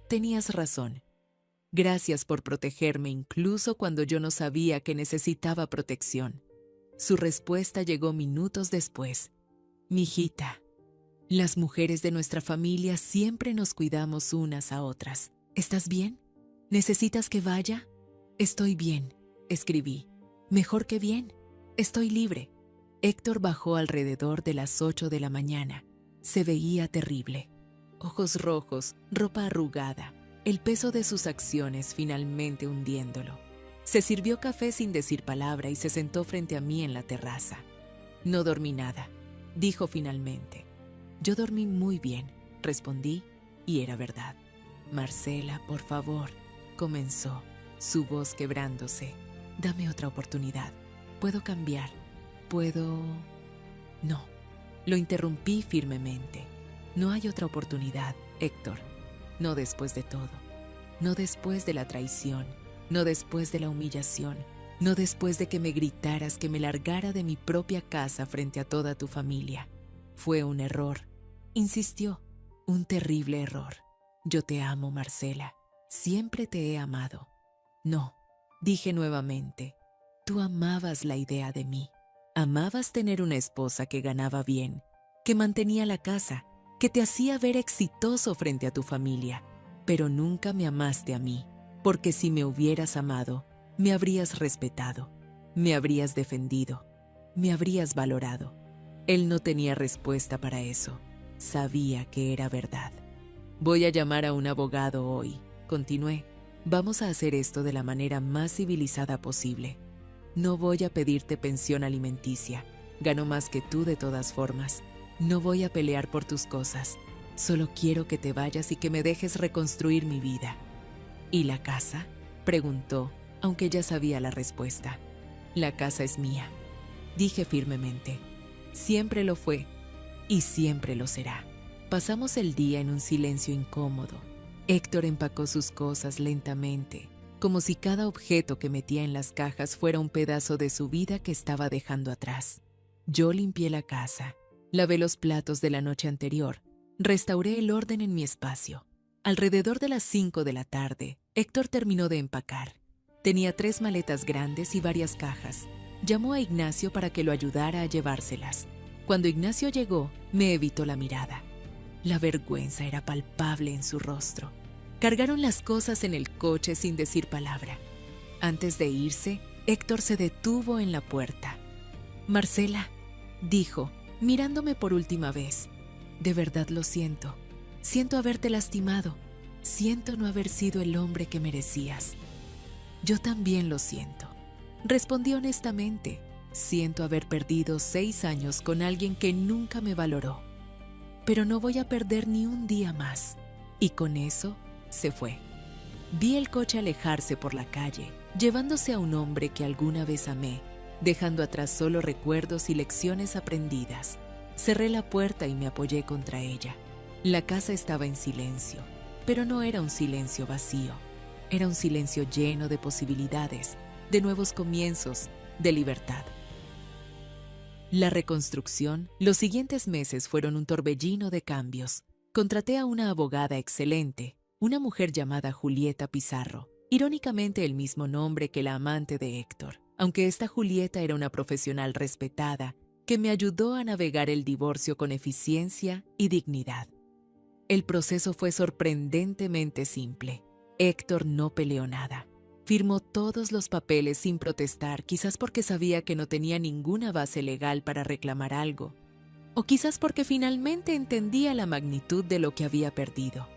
tenías razón. Gracias por protegerme incluso cuando yo no sabía que necesitaba protección. Su respuesta llegó minutos después. Mijita, las mujeres de nuestra familia siempre nos cuidamos unas a otras. ¿Estás bien? ¿Necesitas que vaya? Estoy bien, escribí. Mejor que bien. Estoy libre. Héctor bajó alrededor de las 8 de la mañana. Se veía terrible. Ojos rojos, ropa arrugada, el peso de sus acciones finalmente hundiéndolo. Se sirvió café sin decir palabra y se sentó frente a mí en la terraza. No dormí nada, dijo finalmente. Yo dormí muy bien, respondí, y era verdad. Marcela, por favor, comenzó, su voz quebrándose. Dame otra oportunidad. Puedo cambiar. Puedo... No, lo interrumpí firmemente. No hay otra oportunidad, Héctor. No después de todo. No después de la traición. No después de la humillación. No después de que me gritaras que me largara de mi propia casa frente a toda tu familia. Fue un error. Insistió. Un terrible error. Yo te amo, Marcela. Siempre te he amado. No, dije nuevamente. Tú amabas la idea de mí. Amabas tener una esposa que ganaba bien, que mantenía la casa, que te hacía ver exitoso frente a tu familia, pero nunca me amaste a mí, porque si me hubieras amado, me habrías respetado, me habrías defendido, me habrías valorado. Él no tenía respuesta para eso. Sabía que era verdad. Voy a llamar a un abogado hoy, continué. Vamos a hacer esto de la manera más civilizada posible. No voy a pedirte pensión alimenticia. Gano más que tú de todas formas. No voy a pelear por tus cosas. Solo quiero que te vayas y que me dejes reconstruir mi vida. ¿Y la casa?, preguntó, aunque ya sabía la respuesta. La casa es mía, dije firmemente. Siempre lo fue y siempre lo será. Pasamos el día en un silencio incómodo. Héctor empacó sus cosas lentamente, como si cada objeto que metía en las cajas fuera un pedazo de su vida que estaba dejando atrás. Yo limpié la casa, lavé los platos de la noche anterior, restauré el orden en mi espacio. Alrededor de las 5 de la tarde, Héctor terminó de empacar. Tenía 3 maletas grandes y varias cajas. Llamó a Ignacio para que lo ayudara a llevárselas. Cuando Ignacio llegó, me evitó la mirada. La vergüenza era palpable en su rostro. Cargaron las cosas en el coche sin decir palabra. Antes de irse, Héctor se detuvo en la puerta. Marcela, dijo, mirándome por última vez. De verdad lo siento. Siento haberte lastimado. Siento no haber sido el hombre que merecías. Yo también lo siento. Respondí honestamente. Siento haber perdido 6 años con alguien que nunca me valoró. Pero no voy a perder ni un día más. Y con eso, se fue. Vi el coche alejarse por la calle, llevándose a un hombre que alguna vez amé, dejando atrás solo recuerdos y lecciones aprendidas. Cerré la puerta y me apoyé contra ella. La casa estaba en silencio, pero no era un silencio vacío. Era un silencio lleno de posibilidades, de nuevos comienzos, de libertad. La reconstrucción, los siguientes meses fueron un torbellino de cambios. Contraté a una abogada excelente, una mujer llamada Julieta Pizarro, irónicamente el mismo nombre que la amante de Héctor, aunque esta Julieta era una profesional respetada que me ayudó a navegar el divorcio con eficiencia y dignidad. El proceso fue sorprendentemente simple. Héctor no peleó nada. Firmó todos los papeles sin protestar, quizás porque sabía que no tenía ninguna base legal para reclamar algo, o quizás porque finalmente entendía la magnitud de lo que había perdido.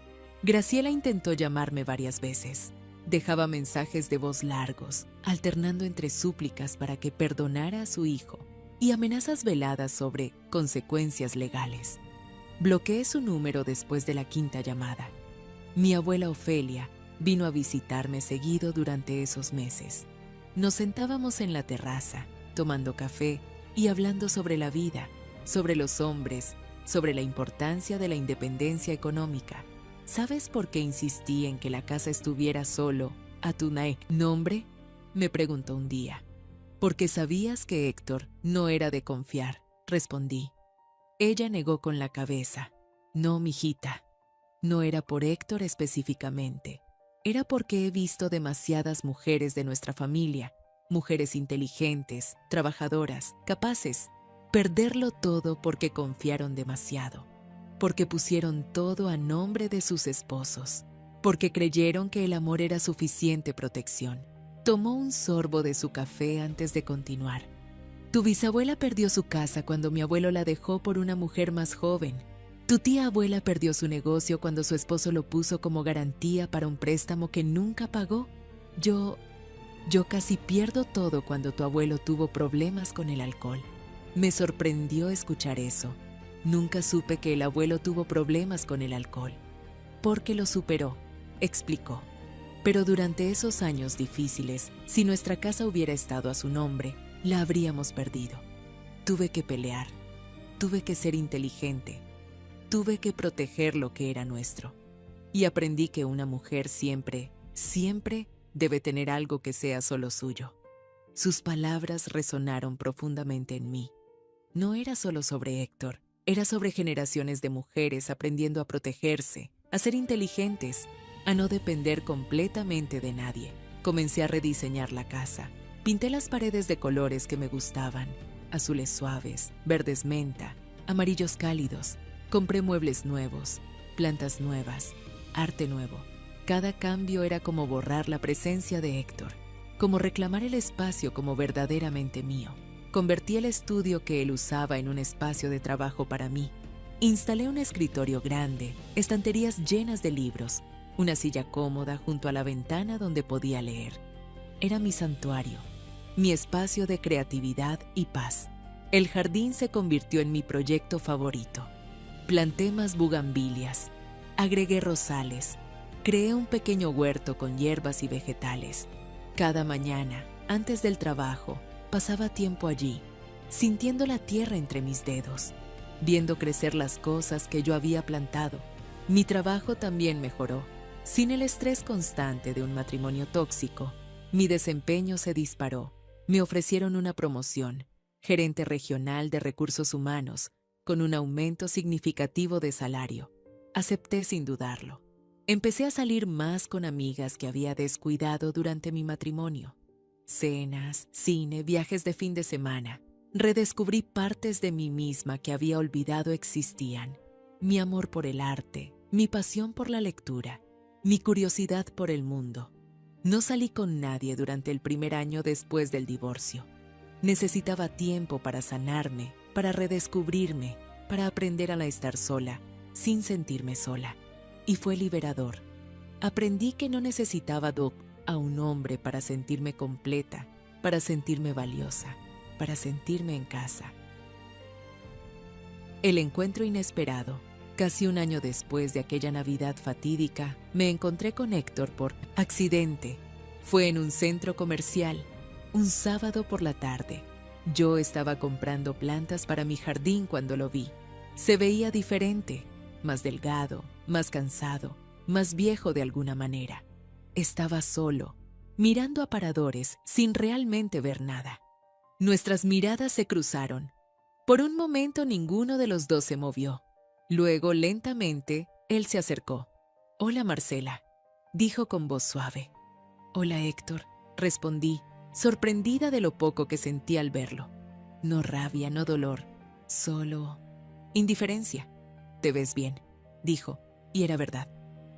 Graciela intentó llamarme varias veces. Dejaba mensajes de voz largos, alternando entre súplicas para que perdonara a su hijo y amenazas veladas sobre consecuencias legales. Bloqueé su número después de la quinta llamada. Mi abuela Ofelia vino a visitarme seguido durante esos meses. Nos sentábamos en la terraza, tomando café y hablando sobre la vida, sobre los hombres, sobre la importancia de la independencia económica. ¿Sabes por qué insistí en que la casa estuviera solo a tu nombre?, me preguntó un día. Porque sabías que Héctor no era de confiar, respondí. Ella negó con la cabeza. No, mijita. No era por Héctor específicamente. Era porque he visto demasiadas mujeres de nuestra familia, mujeres inteligentes, trabajadoras, capaces, perderlo todo porque confiaron demasiado, porque pusieron todo a nombre de sus esposos, porque creyeron que el amor era suficiente protección. Tomó un sorbo de su café antes de continuar. Tu bisabuela perdió su casa cuando mi abuelo la dejó por una mujer más joven. Tu tía abuela perdió su negocio cuando su esposo lo puso como garantía para un préstamo que nunca pagó. Yo casi pierdo todo cuando tu abuelo tuvo problemas con el alcohol. Me sorprendió escuchar eso. Nunca supe que el abuelo tuvo problemas con el alcohol. Porque lo superó, explicó. Pero durante esos años difíciles, si nuestra casa hubiera estado a su nombre, la habríamos perdido. Tuve que pelear, tuve que ser inteligente, tuve que proteger lo que era nuestro. Y aprendí que una mujer siempre debe tener algo que sea solo suyo. Sus palabras resonaron profundamente en mí. No era solo sobre Héctor, era sobre generaciones de mujeres aprendiendo a protegerse, a ser inteligentes, a no depender completamente de nadie. Comencé a rediseñar la casa. Pinté las paredes de colores que me gustaban, azules suaves, verdes menta, amarillos cálidos. Compré muebles nuevos, plantas nuevas, arte nuevo. Cada cambio era como borrar la presencia de Héctor, como reclamar el espacio como verdaderamente mío. Convertí el estudio que él usaba en un espacio de trabajo para mí. Instalé un escritorio grande, estanterías llenas de libros, una silla cómoda junto a la ventana donde podía leer. Era mi santuario, mi espacio de creatividad y paz. El jardín se convirtió en mi proyecto favorito. Planté más bugambilias, agregué rosales, creé un pequeño huerto con hierbas y vegetales. Cada mañana, antes del trabajo, pasaba tiempo allí, sintiendo la tierra entre mis dedos, viendo crecer las cosas que yo había plantado. Mi trabajo también mejoró. Sin el estrés constante de un matrimonio tóxico, mi desempeño se disparó. Me ofrecieron una promoción, gerente regional de recursos humanos, con un aumento significativo de salario. Acepté sin dudarlo. Empecé a salir más con amigas que había descuidado durante mi matrimonio. Cenas, cine, viajes de fin de semana. Redescubrí partes de mí misma que había olvidado existían. Mi amor por el arte, mi pasión por la lectura, mi curiosidad por el mundo. No salí con nadie durante el primer año después del divorcio. Necesitaba tiempo para sanarme, para redescubrirme, para aprender a estar sola, sin sentirme sola. Y fue liberador. Aprendí que no necesitaba a un hombre para sentirme completa, para sentirme valiosa, para sentirme en casa. El encuentro inesperado. Casi un año después de aquella Navidad fatídica, me encontré con Héctor por accidente. Fue en un centro comercial, un sábado por la tarde. Yo estaba comprando plantas para mi jardín cuando lo vi. Se veía diferente, más delgado, más cansado, más viejo de alguna manera. Estaba solo, mirando aparadores sin realmente ver nada. Nuestras miradas se cruzaron. Por un momento ninguno de los dos se movió. Luego, lentamente, él se acercó. «Hola, Marcela», dijo con voz suave. «Hola, Héctor», respondí, sorprendida de lo poco que sentí al verlo. No rabia, no dolor, solo indiferencia. «Te ves bien», dijo, y era verdad.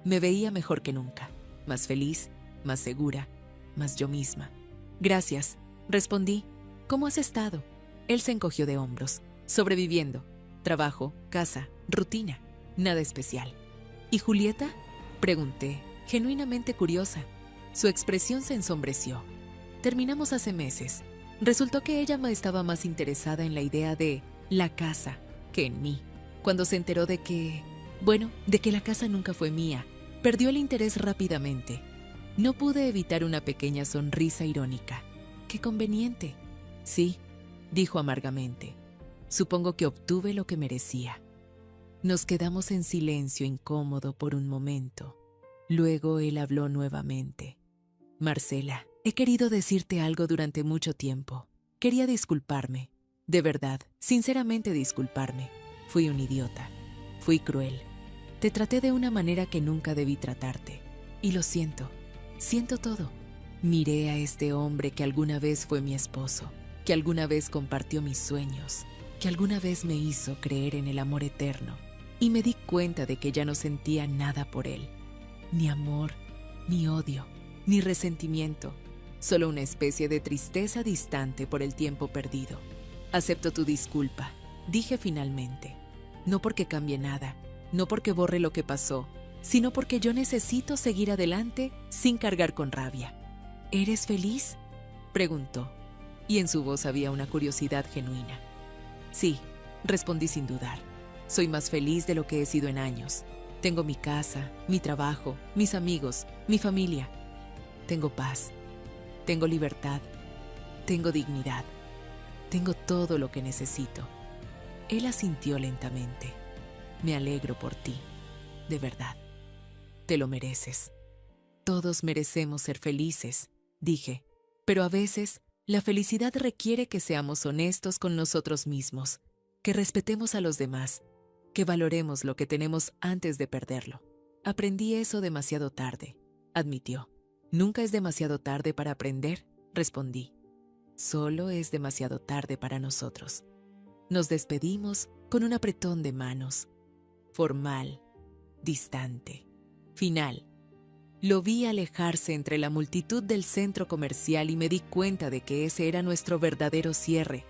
Me veía mejor que nunca, más feliz, más segura, más yo misma. «Gracias», respondí. «¿Cómo has estado?» Él se encogió de hombros. «Sobreviviendo. Trabajo, casa, rutina, nada especial». «¿Y Julieta?», pregunté, genuinamente curiosa. Su expresión se ensombreció. «Terminamos hace meses. Resultó que ella estaba más interesada en la idea de la casa que en mí. Cuando se enteró de que la casa nunca fue mía, perdió el interés rápidamente. No pude evitar una pequeña sonrisa irónica. ¡Qué conveniente! Sí, dijo amargamente. Supongo que obtuve lo que merecía. Nos quedamos en silencio incómodo por un momento. Luego él habló nuevamente. Marcela, he querido decirte algo durante mucho tiempo. Quería disculparme. De verdad, sinceramente disculparme. Fui un idiota. Fui cruel. Te traté de una manera que nunca debí tratarte. Y lo siento. Siento todo. Miré a este hombre que alguna vez fue mi esposo, que alguna vez compartió mis sueños, que alguna vez me hizo creer en el amor eterno, y me di cuenta de que ya no sentía nada por él. Ni amor, ni odio, ni resentimiento, solo una especie de tristeza distante por el tiempo perdido. Acepto tu disculpa, dije finalmente. No porque cambie nada, no porque borre lo que pasó, sino porque yo necesito seguir adelante sin cargar con rabia. ¿Eres feliz?, preguntó, y en su voz había una curiosidad genuina. Sí, respondí sin dudar. Soy más feliz de lo que he sido en años. Tengo mi casa, mi trabajo, mis amigos, mi familia. Tengo paz, tengo libertad, tengo dignidad, tengo todo lo que necesito. Él asintió lentamente. Me alegro por ti, de verdad. Te lo mereces. Todos merecemos ser felices, dije, pero a veces la felicidad requiere que seamos honestos con nosotros mismos, que respetemos a los demás, que valoremos lo que tenemos antes de perderlo. Aprendí eso demasiado tarde, admitió. Nunca es demasiado tarde para aprender, respondí. Solo es demasiado tarde para nosotros. Nos despedimos con un apretón de manos, formal, distante, final. Lo vi alejarse entre la multitud del centro comercial y me di cuenta de que ese era nuestro verdadero cierre.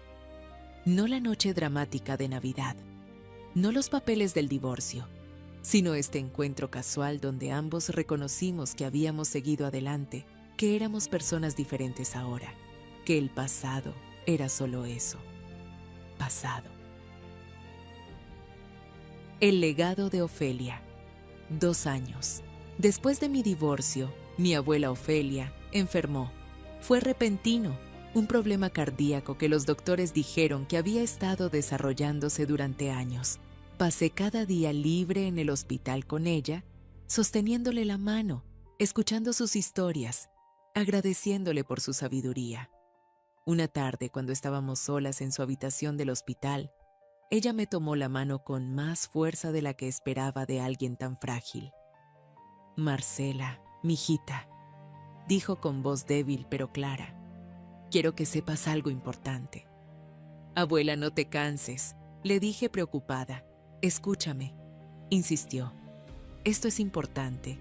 No la noche dramática de Navidad, no los papeles del divorcio, sino este encuentro casual donde ambos reconocimos que habíamos seguido adelante, que éramos personas diferentes ahora, que el pasado era solo eso, pasado. El legado de Ofelia. 2 años. Después de mi divorcio, mi abuela Ofelia enfermó. Fue repentino, un problema cardíaco que los doctores dijeron que había estado desarrollándose durante años. Pasé cada día libre en el hospital con ella, sosteniéndole la mano, escuchando sus historias, agradeciéndole por su sabiduría. Una tarde, cuando estábamos solas en su habitación del hospital, ella me tomó la mano con más fuerza de la que esperaba de alguien tan frágil. Marcela, mijita, dijo con voz débil pero clara, quiero que sepas algo importante. Abuela, no te canses, le dije preocupada. Escúchame, insistió. Esto es importante.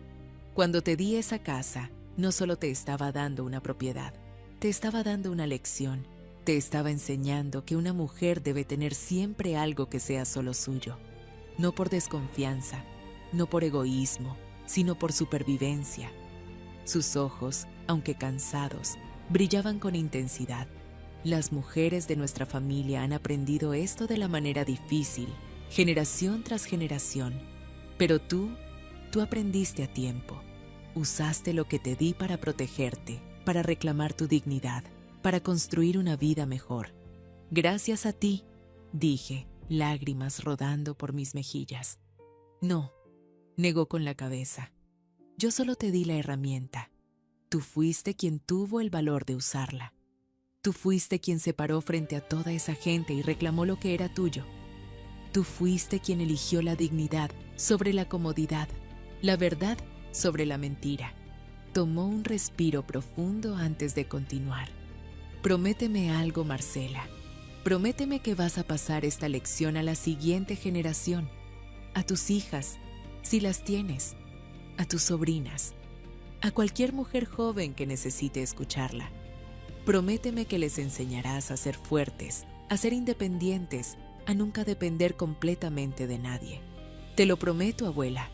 Cuando te di esa casa, no solo te estaba dando una propiedad, te estaba dando una lección. Te estaba enseñando que una mujer debe tener siempre algo que sea solo suyo. No por desconfianza, no por egoísmo, sino por supervivencia. Sus ojos, aunque cansados, brillaban con intensidad. Las mujeres de nuestra familia han aprendido esto de la manera difícil, generación tras generación. Pero tú aprendiste a tiempo. Usaste lo que te di para protegerte, para reclamar tu dignidad, para construir una vida mejor. Gracias a ti, dije, lágrimas rodando por mis mejillas. No, negó con la cabeza. Yo solo te di la herramienta. Tú fuiste quien tuvo el valor de usarla. Tú fuiste quien se paró frente a toda esa gente y reclamó lo que era tuyo. Tú fuiste quien eligió la dignidad sobre la comodidad, la verdad sobre la mentira. Tomó un respiro profundo antes de continuar. Prométeme algo, Marcela. Prométeme que vas a pasar esta lección a la siguiente generación, a tus hijas, si las tienes, a tus sobrinas, a cualquier mujer joven que necesite escucharla. Prométeme que les enseñarás a ser fuertes, a ser independientes, a nunca depender completamente de nadie. Te lo prometo, abuela,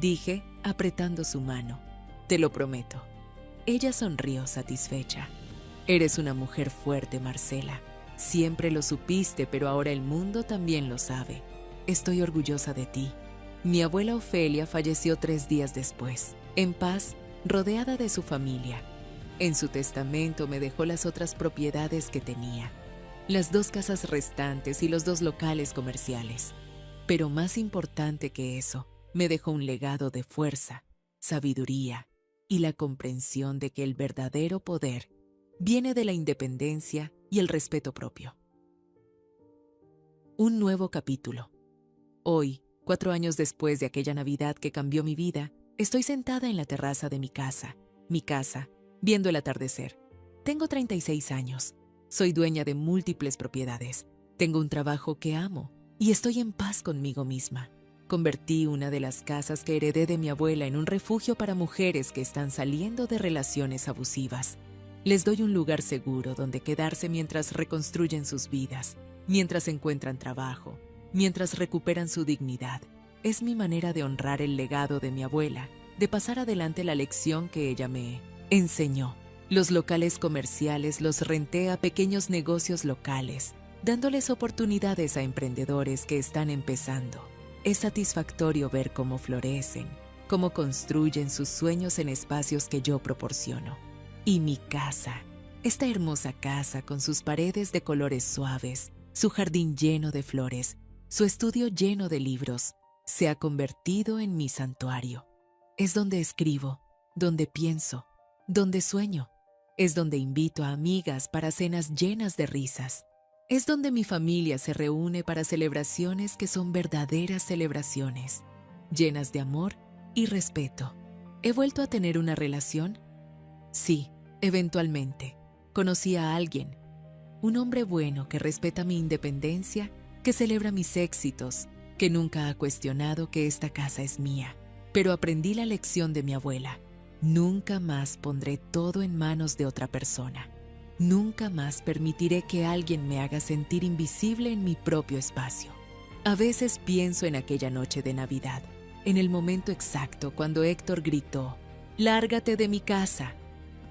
dije, apretando su mano. Te lo prometo. Ella sonrió satisfecha. Eres una mujer fuerte, Marcela. Siempre lo supiste, pero ahora el mundo también lo sabe. Estoy orgullosa de ti. Mi abuela Ofelia falleció 3 días después, en paz, rodeada de su familia. En su testamento me dejó las otras propiedades que tenía, las 2 casas restantes y los 2 locales comerciales. Pero más importante que eso, me dejó un legado de fuerza, sabiduría y la comprensión de que el verdadero poder viene de la independencia y el respeto propio. Un nuevo capítulo. Hoy, 4 años después de aquella Navidad que cambió mi vida, estoy sentada en la terraza de mi casa, viendo el atardecer. Tengo 36 años. Soy dueña de múltiples propiedades. Tengo un trabajo que amo y estoy en paz conmigo misma. Convertí una de las casas que heredé de mi abuela en un refugio para mujeres que están saliendo de relaciones abusivas. Les doy un lugar seguro donde quedarse mientras reconstruyen sus vidas, mientras encuentran trabajo, mientras recuperan su dignidad. Es mi manera de honrar el legado de mi abuela, de pasar adelante la lección que ella me enseñó. Los locales comerciales los renté a pequeños negocios locales, dándoles oportunidades a emprendedores que están empezando. Es satisfactorio ver cómo florecen, cómo construyen sus sueños en espacios que yo proporciono. Y mi casa, esta hermosa casa con sus paredes de colores suaves, su jardín lleno de flores, su estudio lleno de libros, se ha convertido en mi santuario. Es donde escribo, donde pienso, donde sueño. Es donde invito a amigas para cenas llenas de risas. Es donde mi familia se reúne para celebraciones que son verdaderas celebraciones, llenas de amor y respeto. ¿He vuelto a tener una relación? Sí, eventualmente. Conocí a alguien, un hombre bueno que respeta mi independencia, que celebra mis éxitos, que nunca ha cuestionado que esta casa es mía. Pero aprendí la lección de mi abuela. Nunca más pondré todo en manos de otra persona. Nunca más permitiré que alguien me haga sentir invisible en mi propio espacio. A veces pienso en aquella noche de Navidad, en el momento exacto cuando Héctor gritó, «¡Lárgate de mi casa!»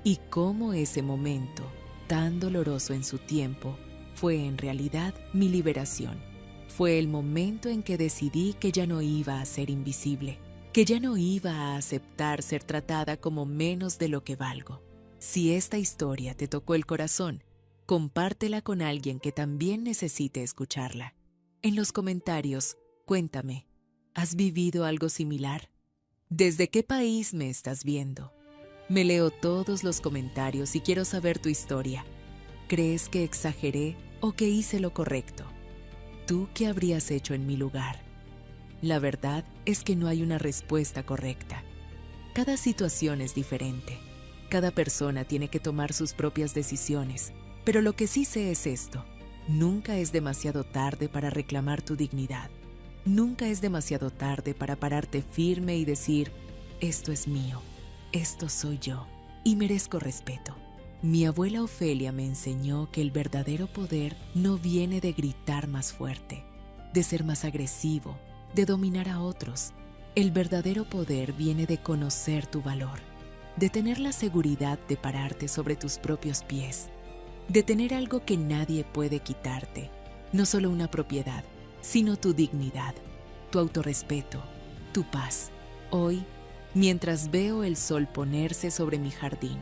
Y cómo ese momento, tan doloroso en su tiempo, fue en realidad mi liberación. Fue el momento en que decidí que ya no iba a ser invisible, que ya no iba a aceptar ser tratada como menos de lo que valgo. Si esta historia te tocó el corazón, compártela con alguien que también necesite escucharla. En los comentarios, cuéntame, ¿has vivido algo similar? ¿Desde qué país me estás viendo? Me leo todos los comentarios y quiero saber tu historia. ¿Crees que exageré o que hice lo correcto? ¿Tú qué habrías hecho en mi lugar? La verdad es que no hay una respuesta correcta. Cada situación es diferente. Cada persona tiene que tomar sus propias decisiones, pero lo que sí sé es esto: nunca es demasiado tarde para reclamar tu dignidad. Nunca es demasiado tarde para pararte firme y decir, esto es mío, esto soy yo, y merezco respeto. Mi abuela Ofelia me enseñó que el verdadero poder no viene de gritar más fuerte, de ser más agresivo, de dominar a otros. El verdadero poder viene de conocer tu valor, de tener la seguridad de pararte sobre tus propios pies, de tener algo que nadie puede quitarte, no solo una propiedad, sino tu dignidad, tu autorrespeto, tu paz. Hoy, mientras veo el sol ponerse sobre mi jardín,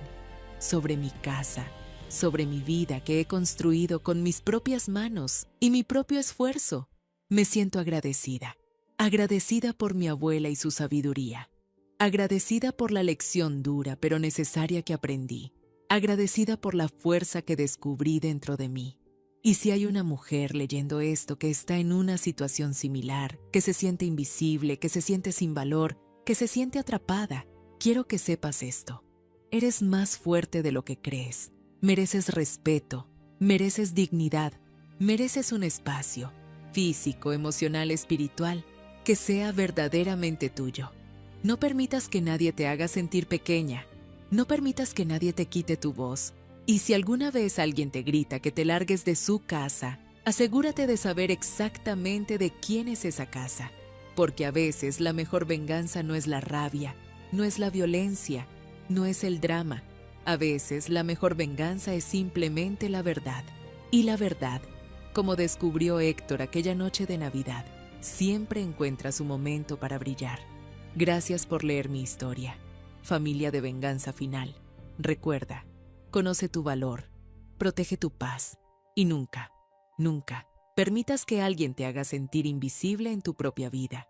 sobre mi casa, sobre mi vida que he construido con mis propias manos y mi propio esfuerzo, me siento agradecida. Agradecida por mi abuela y su sabiduría. Agradecida por la lección dura pero necesaria que aprendí. Agradecida por la fuerza que descubrí dentro de mí. Y si hay una mujer leyendo esto que está en una situación similar, que se siente invisible, que se siente sin valor, que se siente atrapada, quiero que sepas esto. Eres más fuerte de lo que crees. Mereces respeto, mereces dignidad, mereces un espacio físico, emocional, espiritual, que sea verdaderamente tuyo. No permitas que nadie te haga sentir pequeña. No permitas que nadie te quite tu voz. Y si alguna vez alguien te grita que te largues de su casa, asegúrate de saber exactamente de quién es esa casa. Porque a veces la mejor venganza no es la rabia, no es la violencia, no es el drama. A veces la mejor venganza es simplemente la verdad. Y la verdad, como descubrió Héctor aquella noche de Navidad, siempre encuentra su momento para brillar. Gracias por leer mi historia. Familia de Venganza Final. Recuerda, conoce tu valor, protege tu paz y nunca, nunca permitas que alguien te haga sentir invisible en tu propia vida.